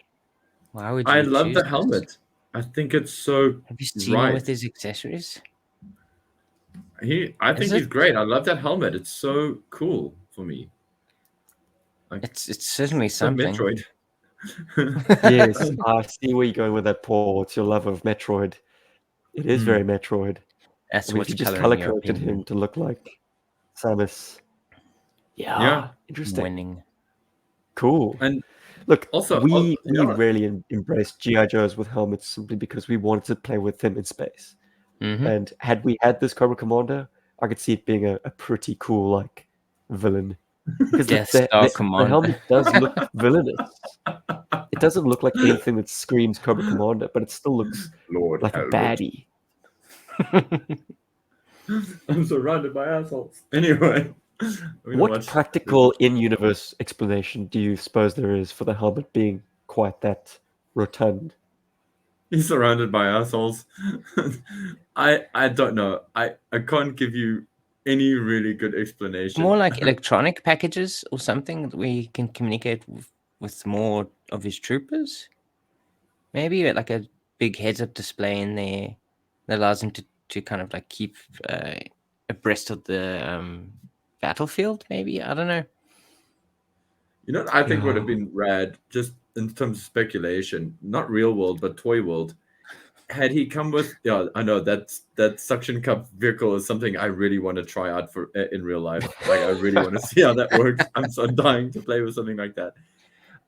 Why would I you love choose the this? helmet. I think it's so Have you seen him right. with his accessories? I think Is he's it? great. I love that helmet. It's so cool for me. Like, It's certainly so something. Metroid. Yes, I see where you're going with that, Paul. It's your love of Metroid. It is very Metroid. That's I mean, if what's you just coloring color your corrected opinion. him to look like Samus. Yeah. Yeah, interesting. Winning. Cool. And Look, also, we yeah, rarely embraced GI Joes with helmets simply because we wanted to play with them in space. Mm-hmm. And had we had this Cobra Commander, I could see it being a pretty cool like villain. Because Death Star the Commander. helmet does look villainous. It doesn't look like anything that screams Cobra Commander, but it still looks Lord like a Helmet. baddie. I'm surrounded by assholes. Anyway, we're gonna What watch. practical in-universe explanation do you suppose there is for the helmet being quite that rotund? He's surrounded by assholes. I don't know. I can't give you any really good explanation. More like electronic packages or something where you can communicate with more of his troopers. Maybe like a big heads-up display in there that allows him to kind of like keep abreast of the battlefield. Maybe, I don't know. You know what I think would have Yeah. been rad, just in terms of speculation, not real world, but toy world. Had he come with, yeah, I know that suction cup vehicle is something I really want to try out for in real life. Like, I really want to see how that works. I'm so dying to play with something like that.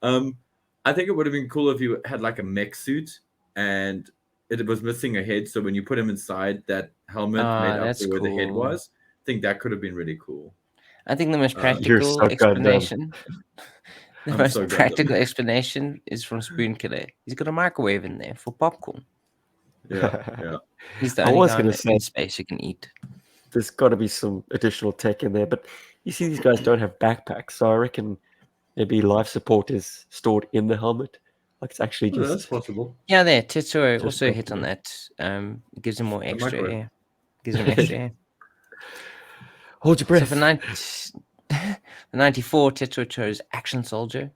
I think it would have been cool if you had like a mech suit and it was missing a head. So when you put him inside, that helmet made up That's for where the head cool. was. I think that could have been really cool. I think the most You're practical so Gundam. explanation. The I'm most so practical Gundam. explanation is from Spoonkiller. He's got a microwave in there for popcorn. Yeah, yeah. He's the I only was guy going to say in space who can eat. there's got to be some additional tech in there, but you see these guys don't have backpacks, so I reckon maybe life support is stored in the helmet. Like it's actually Oh, that's just possible. Yeah, there. Tetsuo just also built hit on in. that. It gives him more The extra microwave. air. Gives him extra air. Hold your So for breath. the 94, Tetsuo chose Action Soldier.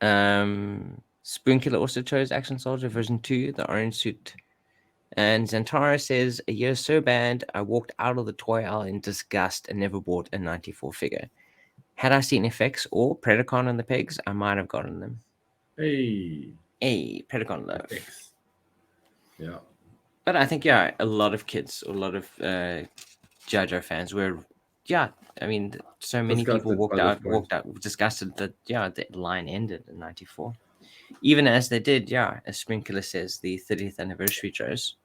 Spoonkiller also chose Action Soldier version 2, the orange suit. And Zantara says, a year so bad, I walked out of the toy aisle in disgust and never bought a 94 figure. Had I seen FX or Predacon and the Pigs, I might have gotten them. Hey, Hey, Predacon love. FX. Yeah. But I think, yeah, a lot of kids, a lot of GI Joe fans were, yeah, I mean, so many people Disgusted by this point. walked out disgusted that, yeah, the line ended in 94. Even as they did, yeah, as Sprinkler says, the 30th anniversary shows.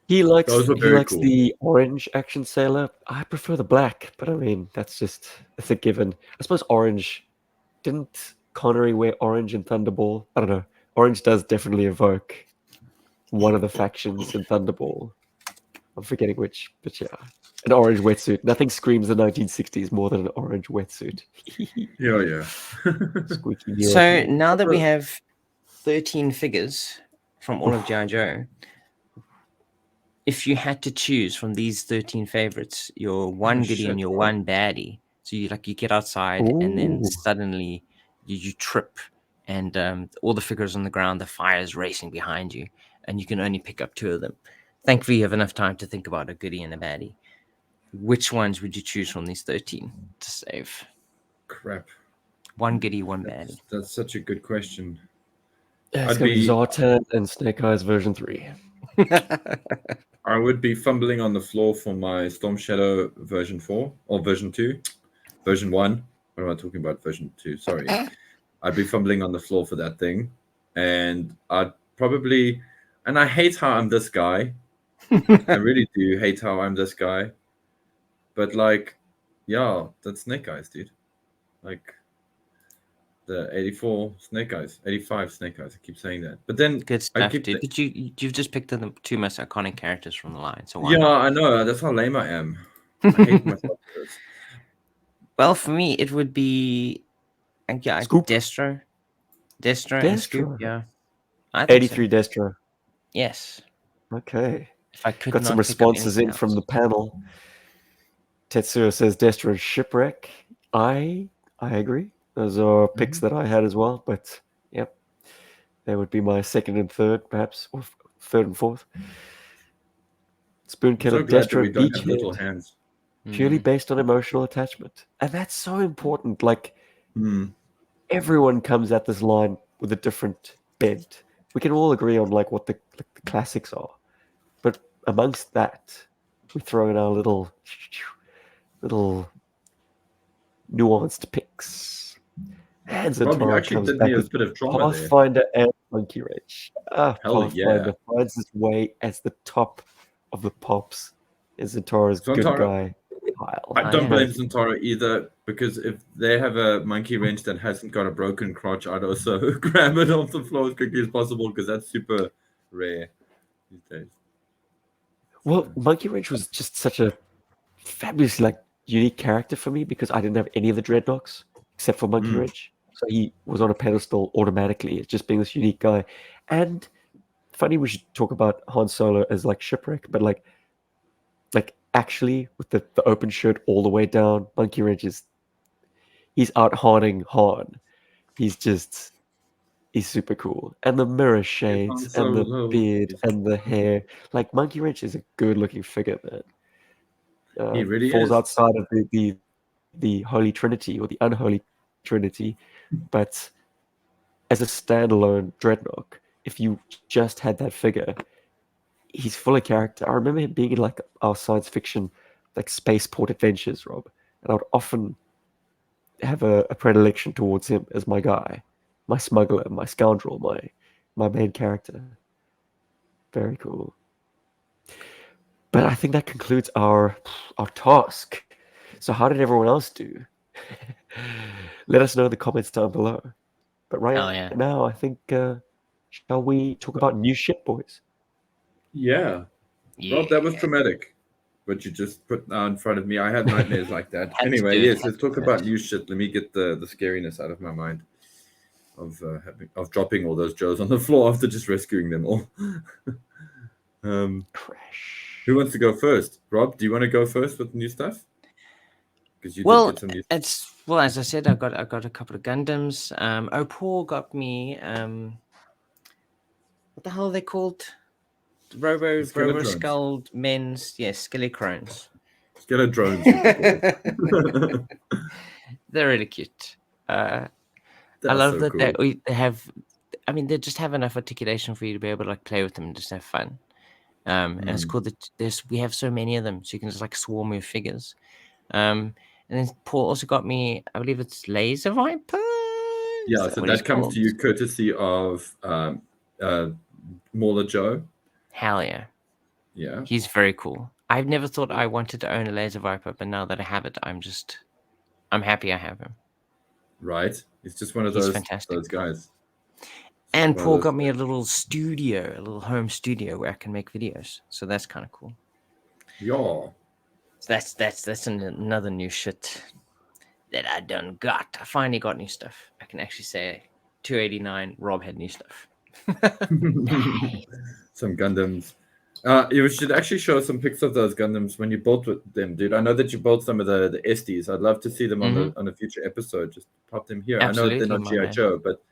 He likes Those were very cool. the orange action sailor. I prefer the black, but I mean that's a given. I suppose orange didn't Connery wear orange in Thunderball? I don't know. Orange does definitely evoke one of the factions in Thunderball. I'm forgetting which, but yeah. An orange wetsuit. Nothing screams the 1960s more than an orange wetsuit. Yeah. Squeaky So European. now that we have 13 figures from all of GI Joe, if you had to choose from these 13 favorites, your one goodie and your one baddie, so you get outside and then Ooh. suddenly you trip and all the figures on the ground, the fire's racing behind you, and you can only pick up 2 of them. Thankfully, you have enough time to think about a goodie and a baddie. Which ones would you choose from these 13 to save? Crap. One goodie, one baddie. That's such a good question. It's going to be Zartan and Snake Eyes version 3. I would be fumbling on the floor for my Storm Shadow version 4 or version 2. Version 1. What am I talking about? Version 2. Sorry. I'd be fumbling on the floor for that thing. And I'd probably. And I hate how I'm this guy. I really do hate how I'm this guy. But, like, yeah, that's Snake Eyes, dude. Like, the 84 Snake Eyes, 85 Snake Eyes. I keep saying that. But then Good I stuff, keep dude. But you've just picked the 2 most iconic characters from the line. So why yeah, not? I know. That's how lame I am. I hate myself for this. Well, for me, it would be Scoop. Destro and Scoop. Destro. Yeah, I think 83 so. Destro. Yes. Okay. If I could Got some not pick up responses anything in from else. the panel. Tetsuo says Destro Shipwreck. I agree. Those are picks that I had as well, but yep. They would be my second and third, perhaps, or third and fourth. I'm Spoonkiller, so glad that we Destro, don't have little Beachhead. hands. purely based on emotional attachment. And that's so important. Like, everyone comes at this line with a different bent. We can all agree on like what the classics are. But amongst that, we throw in our little nuanced picks. And Rob, you Zentara actually comes did me back a with bit of trauma there. Pathfinder and Monkey Wrench. Hell Pathfinder yeah. finds his way as the top of the pops in Zentara's good Zentara, guy pile. I don't yeah. blame Zentara either, because if they have a monkey wrench that hasn't got a broken crotch, I'd also grab it off the floor as quickly as possible, because that's super rare these days. Well, Monkey Wrench was just such a fabulously like unique character for me because I didn't have any of the dreadnoughts except for Monkey Wrench. So he was on a pedestal automatically as just being this unique guy. And funny we should talk about Han Solo as like shipwreck, but like actually with the open shirt all the way down, Monkey Wrench he's out haunting Han. He's super cool. And the mirror shades and the beard and the hair. Like Monkey Wrench is a good looking figure, man. He really falls is. outside of the Holy Trinity or the Unholy Trinity, but as a standalone dreadnought, if you just had that figure, he's full of character. I remember him being in like our science fiction, like spaceport adventures, Rob, and I would often have a predilection towards him as my guy, my smuggler, my scoundrel, my main character. Very cool. But I think that concludes our task. So how did everyone else do? Let us know in the comments down below. But right now, I think, shall we talk about new shit, boys? Yeah. Rob, that was traumatic. What you just put now in front of me. I had nightmares like that. Anyway, yes, let's talk about new shit. Let me get the scariness out of my mind of dropping all those Joes on the floor after just rescuing them all. Who wants to go first? Rob, do you want to go first with new stuff? Because you did get some new stuff. As I said, I got a couple of Gundams. Paul got me what the hell are they called? Robo skulled men's Skelecrones. Skeledrones. They're really cute. I love that they have. I mean, they just have enough articulation for you to be able to like play with them and just have fun. And it's cool that we have so many of them, so you can just like swarm with figures. And then Paul also got me, I believe it's Laser Viper. Yeah, so that comes to you courtesy of Mauler Joe. Hell yeah. Yeah. He's very cool. I've never thought I wanted to own a Laser Viper, but now that I have it, I'm happy I have him. Right. He's just one of those guys. And Paul got me a little home studio where I can make videos. So that's kind of cool. Yeah. So that's another new shit that I done got. I finally got new stuff. I can actually say 289, Rob had new stuff. Some Gundams. You should actually show some pics of those Gundams when you built with them, dude. I know that you built some of the Estes. I'd love to see them on a future episode. Just pop them here. Absolutely, I know they're not GI Joe, but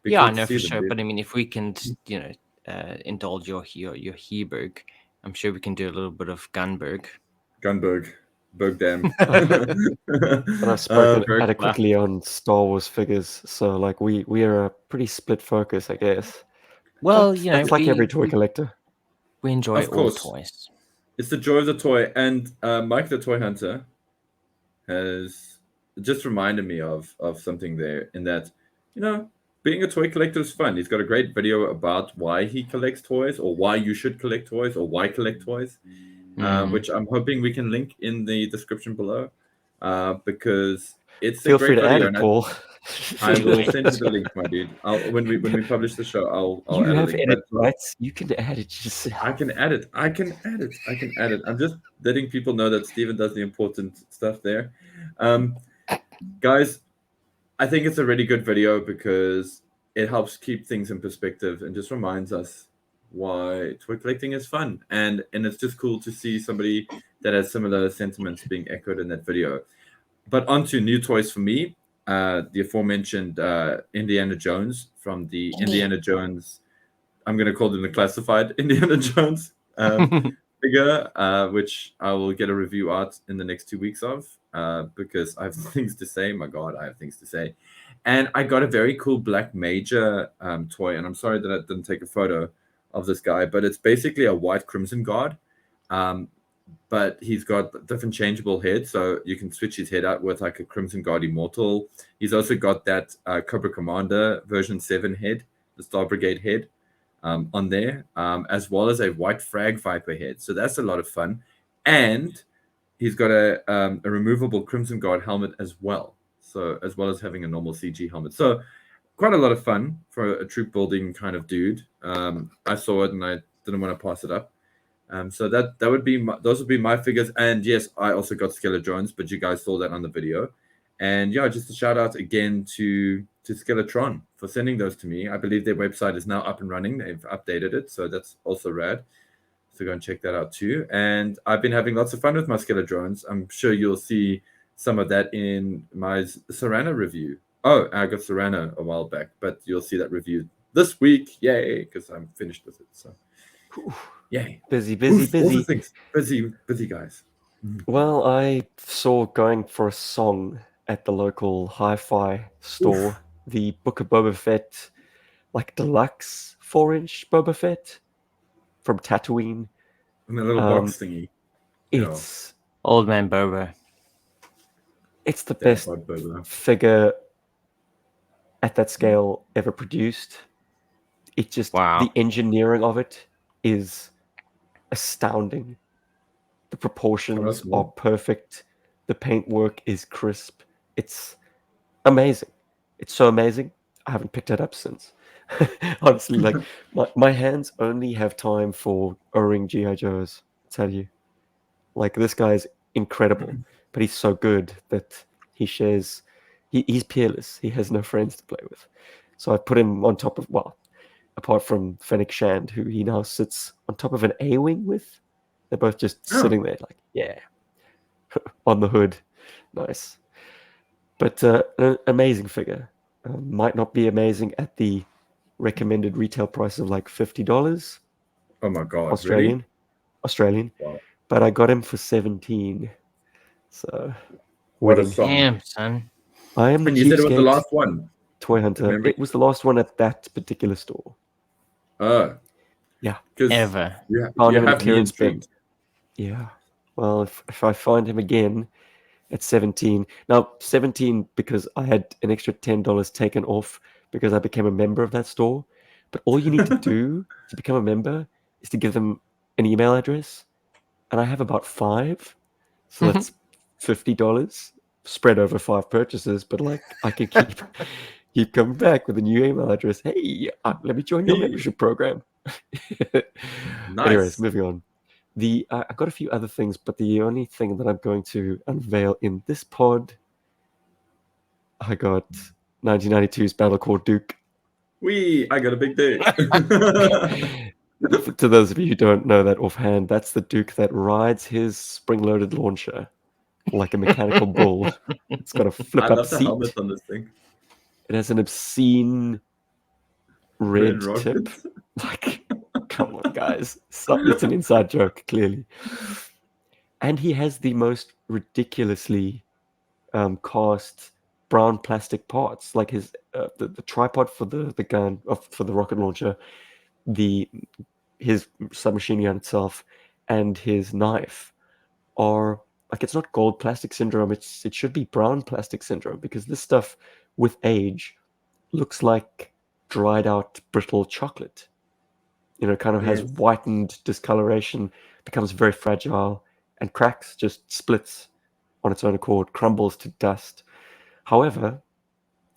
yeah, I know for sure. Dude. But I mean, if we can, indulge your Heberg, I'm sure we can do a little bit of Gunberg. Bergdam. And I've spoken adequately on Star Wars figures, so like we are a pretty split focus, I guess. Well, but it's like every toy collector. We enjoy all toys. It's the joy of the toy, and Mike the Toy Hunter has just reminded me of something there, in that, being a toy collector is fun. He's got a great video about why he collects toys, or why you should collect toys, or why collect toys, which I'm hoping we can link in the description below, because it's Feel a great free to video. add it, Paul. I will send you the link, my dude. When we publish the show, I'll you add have a link. edit rights. You can add it yourself. I can add it. I'm just letting people know that Steven does the important stuff there. Guys, I think it's a really good video because it helps keep things in perspective and just reminds us why toy collecting is fun. And it's just cool to see somebody that has similar sentiments being echoed in that video. But onto new toys for me. The aforementioned Indiana Jones from the Indiana Jones. I'm going to call them the classified Indiana Jones figure, which I will get a review out in the next 2 weeks of, because I have things to say. My God, I have things to say. And I got a very cool Black Major toy, and I'm sorry that I didn't take a photo of this guy, but it's basically a white Crimson Guard. But he's got different changeable heads, so you can switch his head out with like a Crimson Guard Immortal. He's also got that Cobra Commander version 7 head, the Star Brigade head, on there, as well as a white Frag Viper head. So that's a lot of fun. And he's got a removable Crimson Guard helmet as well. So as well as having a normal CG helmet. So quite a lot of fun for a troop building kind of dude. I saw it and I didn't want to pass it up. So that would be those would be my figures. And yes, I also got Skeletons, but you guys saw that on the video. And yeah, just a shout out again to Skeletron for sending those to me. I believe their website is now up and running. They've updated it, so that's also rad. So go and check that out too. And I've been having lots of fun with my Skeletons. I'm sure you'll see some of that in my Serrano review. Oh, I got Serrano a while back, but you'll see that review this week. Yay, because I'm finished with it. So yay. Busy. All the things. Busy guys. Well, I saw going for a song at the local hi-fi store, the Book of Boba Fett, like deluxe 4-inch Boba Fett from Tatooine. And the little box thingy. It's Old Man Boba. It's the best figure at that scale ever produced. It just, the engineering of it is astounding. The proportions are perfect. The paintwork is crisp. It's amazing. It's so amazing. I haven't picked it up since. Honestly, like my hands only have time for O-ring GI Joes. I tell you, like this guy's incredible, but he's so good that he shares. He's peerless. He has no friends to play with. So I put him on top of, well, apart from Fennec Shand, who he now sits on top of an A-wing with. They're both just sitting there like, yeah, on the hood. Nice. But an amazing figure. Might not be amazing at the recommended retail price of like $50. Oh my God. Australian. Really? Australian. Wow. But I got him for 17. So what winning. a song. Damn, son. I am the And you said it was the last one. Toy Hunter. It was the last one at that particular store. Yeah. Ever. You Found him in have the me clearance bin. intrigued. Yeah. Well, if I find him again at 17. Now, 17 because I had an extra $10 taken off because I became a member of that store. But all you need to do to become a member is to give them an email address. And I have about 5. So that's $50 spread over 5 purchases. But like I can keep coming back with a new email address. Hey, let me join your membership program. Nice. Anyways, moving on. I got a few other things, but the only thing that I'm going to unveil in this pod, I got 1992's Battle Core Duke. I got a big dick. To those of you who don't know that offhand, that's the Duke that rides his spring-loaded launcher like a mechanical bull. It's got a flip-up seat. Helmet on this thing. It has an obscene red tip. Like, come on, guys. It's an inside joke, clearly. And he has the most ridiculously cast brown plastic parts, like his the tripod for the gun, for the rocket launcher, his submachine gun itself, and his knife are like, it's not gold plastic syndrome. It should be brown plastic syndrome, because this stuff with age looks like dried out brittle chocolate. You know, kind of has whitened discoloration, becomes very fragile, and cracks, just splits on its own accord, crumbles to dust. However,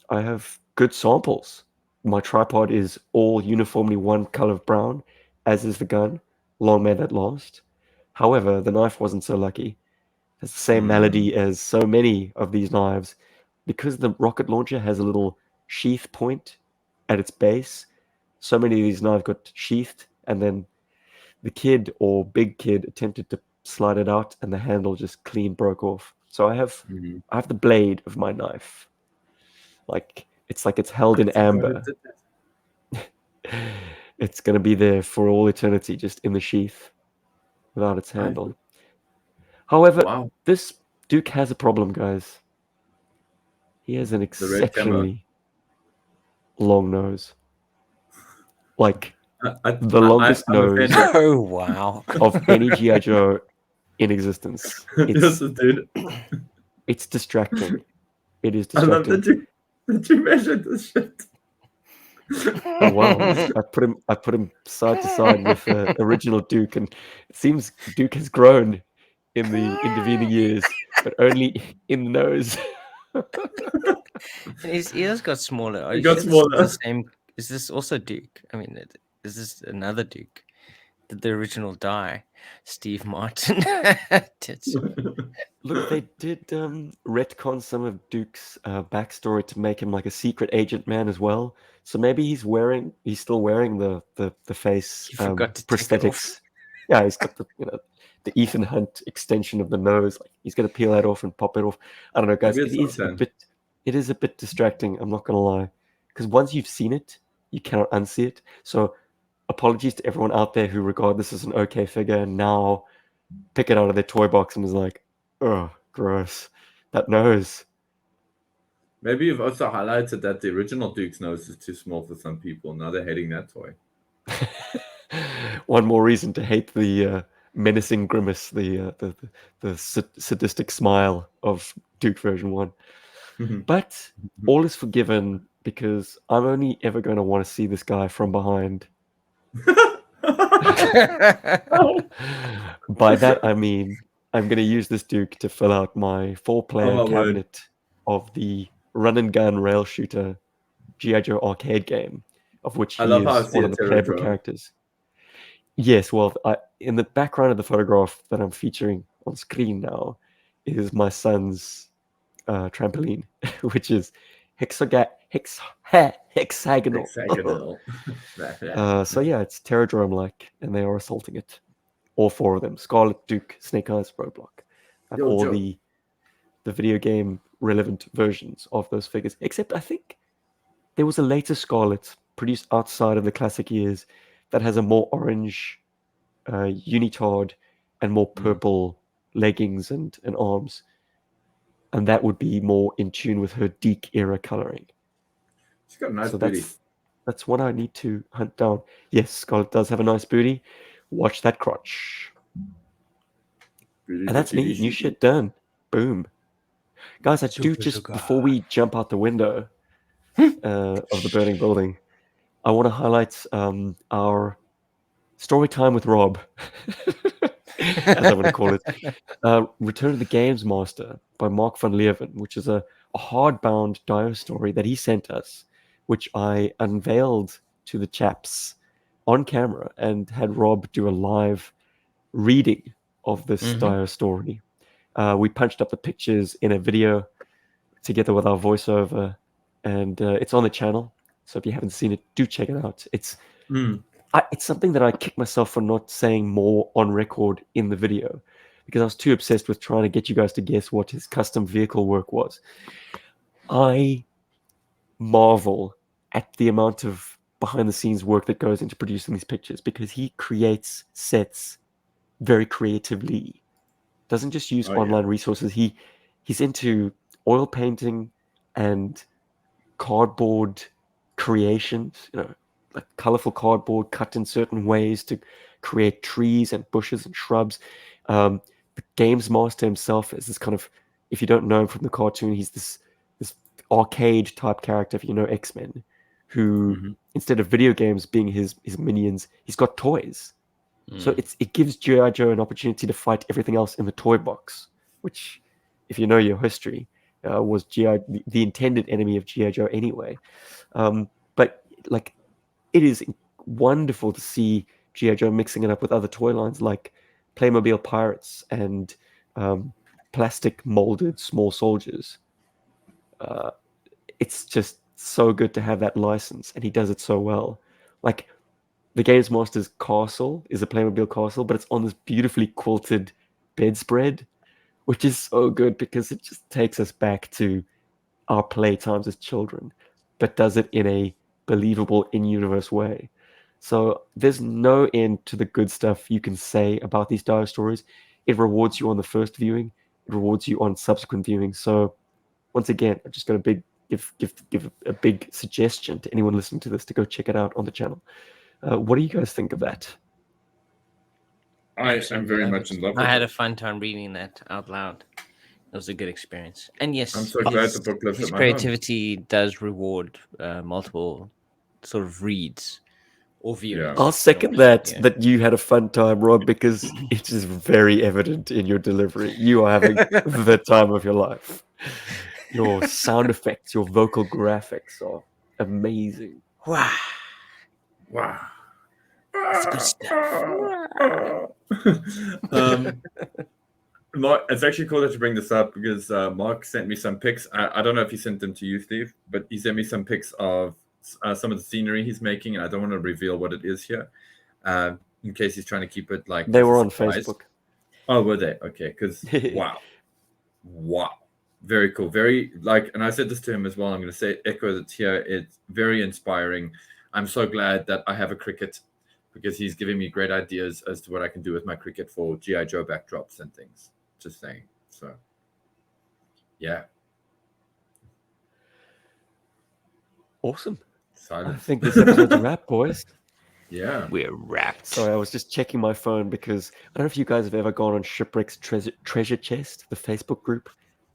I have good samples. My tripod is all uniformly one color of brown, as is the gun. Long may that last. However, the knife wasn't so lucky. It has the same malady as so many of these knives. Because the rocket launcher has a little sheath point at its base, so many of these knives got sheathed, and then the kid or big kid attempted to slide it out, and the handle just clean broke off. So I have the blade of my knife. Like it's held in amber. It's gonna be there for all eternity, just in the sheath. without its handle. However, Wow. this Duke has a problem, guys. He has an The red camo. exceptionally long nose. Like I, the longest I'm nose offended. Oh wow. of any GI Joe in existence. This is, dude. It's distracting. It is I love distracting. that you measured this shit. Oh wow! I put him side to side with original Duke, and it seems Duke has grown in the intervening years, but only in the nose. And his ears got smaller. Are It you got sure this is smaller. the same? Is this also Duke? I mean, is this another Duke? Did the original die? Steve Martin. Tits. Look, they did retcon some of Duke's backstory to make him like a secret agent man as well. So maybe he's still wearing the face You forgot to take it off. prosthetics. Yeah, he's got the Ethan Hunt extension of the nose. Like he's got to peel that off and pop it off. I don't know, guys. Maybe it's It is a bit distracting. I'm not gonna lie, because once you've seen it, you cannot unsee it. So apologies to everyone out there who regard this as an okay figure and now pick it out of their toy box and is like, oh, gross. That nose. Maybe you've also highlighted that the original Duke's nose is too small for some people. Now they're hating that toy. One more reason to hate the menacing grimace, the sadistic smile of Duke version 1. But all is forgiven because I'm only ever going to want to see this guy from behind. By that I mean I'm going to use this Duke to fill out my 4-player cabinet of the run and gun rail shooter GI Joe arcade game, of which he is one of the playable characters. Yes, well, in the background of the photograph that I'm featuring on screen now is my son's trampoline, which is hexagonal. So yeah, it's Terradrome-like, and they are assaulting it. All 4 of them: Scarlet, Duke, Snake Eyes, Roadblock, and all the video game relevant versions of those figures. Except I think there was a later Scarlet produced outside of the classic years that has a more orange unitard and more purple leggings and arms. And that would be more in tune with her Deke era coloring. She's got a nice booty. That's what I need to hunt down. Yes, Scarlet does have a nice booty. Watch that crotch. And that's me. New shit done. Boom. Guys, I do just, before we jump out the window of the burning building, I want to highlight our story time with Rob, as I'm going to call it. Return of the Games Master by Mark van Leeuwen, which is a hardbound Dio story that he sent us, which I unveiled to the chaps on camera and had Rob do a live reading of this Dio story. We punched up the pictures in a video together with our voiceover, and it's on the channel. So if you haven't seen it, do check it out. It's something that I kick myself for not saying more on record in the video, because I was too obsessed with trying to get you guys to guess what his custom vehicle work was. I marvel at the amount of behind-the-scenes work that goes into producing these pictures, because he creates sets very creatively. Doesn't just use online resources. He's into oil painting and cardboard creations, like colorful cardboard cut in certain ways to create trees and bushes and shrubs. The Games Master himself is this kind of, if you don't know him from the cartoon, he's this arcade type character, if you know X-Men, who instead of video games being his minions, he's got toys. So it gives G.I. Joe an opportunity to fight everything else in the toy box, which, if you know your history, was the intended enemy of G.I. Joe anyway. But like, it is wonderful to see G.I. Joe mixing it up with other toy lines like Playmobil Pirates and plastic molded small soldiers. It's just so good to have that license, and he does it so well. Like, the Games Master's castle is a Playmobil castle, but it's on this beautifully quilted bedspread, which is so good because it just takes us back to our playtimes as children, but does it in a believable in-universe way. So there's no end to the good stuff you can say about these dire stories. It rewards you on the first viewing. It rewards you on subsequent viewing. So once again, I'm just going to give a big suggestion to anyone listening to this to go check it out on the channel. What do you guys think of that? I am Absolutely very love much it. in love I with had it. a fun time reading that out loud. It was a good experience. And yes, I'm so glad the book lives his at my home. creativity does reward multiple sort of reads or viewings. Yeah. I'll if second you want, that you had a fun time, Rob, because it is very evident in your delivery. You are having the time of your life. Your sound effects, your vocal graphics are amazing. Wow. Wow. That's good stuff. Mark, it's actually cool that you bring this up because Mark sent me some pics. I don't know if he sent them to you, Steve, but he sent me some pics of some of the scenery he's making, and I don't want to reveal what it is here, in case he's trying to keep it like They as a were on surprise. Facebook. Oh, were they? Okay, because wow, very cool, very like. And I said this to him as well. I'm going to say echo that here. It's very inspiring. I'm so glad that I have a cricket because he's giving me great ideas as to what I can do with my cricket for GI Joe backdrops and things. Just saying. So, yeah. Awesome. Silence. I think this episode's a wrap, boys. Yeah. We're wrapped. Sorry, I was just checking my phone because I don't know if you guys have ever gone on Shipwreck's Treasure Chest, the Facebook group,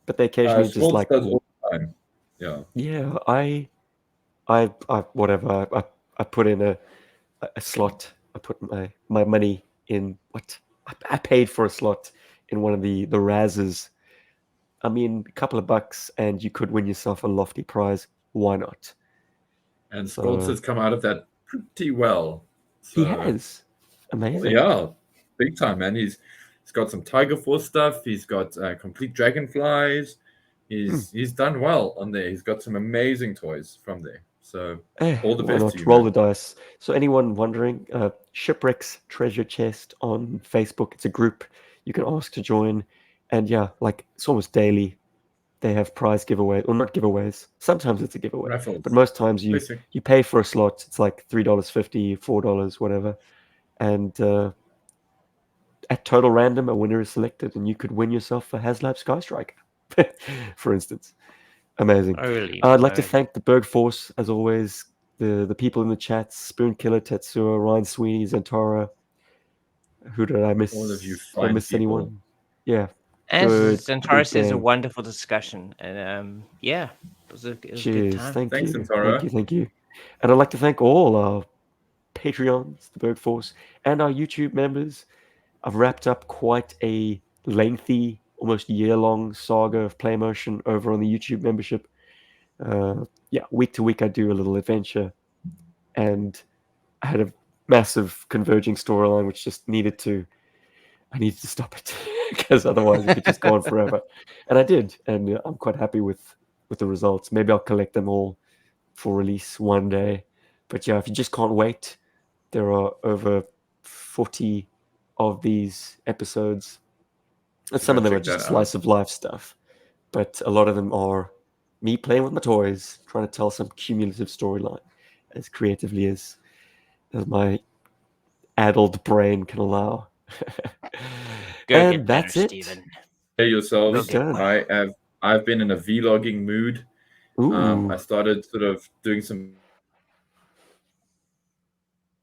but they occasionally just Schwartz like, does all the time. Yeah. yeah, I whatever. I put in a slot. I put my money in what I paid for a slot in one of the Razes. I mean, a couple of bucks, and you could win yourself a lofty prize. Why not? And So- Schwartz has come out of that pretty well. So, He has. Amazing. yeah, big time, man. He's got some Tiger Force stuff. He's got complete Dragonflies. He's done well on there. He's got some amazing toys from there. So all the Why best not? to you, Roll man. the dice. So anyone wondering, Shipwreck's Treasure Chest on Facebook. It's a group you can ask to join, and yeah, like it's almost daily. They have prize giveaways, or not giveaways. Sometimes it's a giveaway, Raffles. but most times you Basic. pay for a slot. It's like $3.50, $4, whatever, and at total random, a winner is selected, and you could win yourself a HasLab Sky Striker, for instance. Amazing. Holy I'd like to moly. thank the Berg Force, as always, the people in the chats, Spoon Killer, Tetsuo, Ryan Sweeney, Zentara. Who did I miss? All of you Did I fine miss people. anyone? Yeah. As Good Centaurus is a gang. wonderful discussion. And yeah, it was a good Cheers. time. Thank Thanks, you. Zentara. Thank you. And I'd like to thank all our Patreons, the Berg Force, and our YouTube members. I've wrapped up quite a lengthy, almost year-long saga of play motion over on the YouTube membership. Yeah, week to week I do a little adventure, and I had a massive converging storyline which just I needed to stop it because otherwise it could just go on forever. And I did, and I'm quite happy with the results. Maybe I'll collect them all for release one day. But yeah, if you just can't wait, there are over 40 of these episodes. And some Go of them are check just that slice of life stuff, but a lot of them are me playing with my toys, trying to tell some cumulative storyline as creatively as my addled brain can allow. Go And get better, that's it. Steven. Hey yourselves. We're done. I've been in a vlogging mood. Ooh. I started sort of doing some.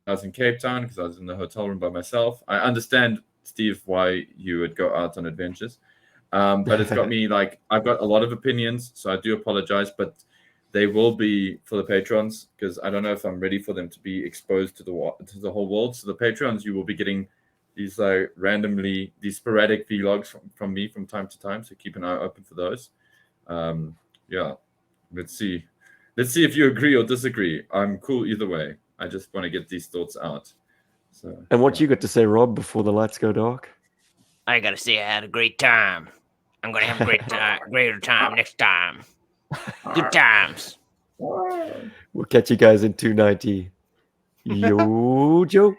I was in Cape Town because I was in the hotel room by myself. I understand, Steve, why you would go out on adventures, but it's got me like I've got a lot of opinions, so I do apologize, but they will be for the patrons because I don't know if I'm ready for them to be exposed to the whole world. So the patrons, you will be getting these these sporadic vlogs from me from time to time. So keep an eye open for those. Yeah, let's see if you agree or disagree. I'm cool either way. I just want to get these thoughts out. So, And what you got to say, Rob, before the lights go dark? I gotta say I had a great time. I'm gonna have a greater time next time. Good times. We'll catch you guys in 290. Yo, Joe.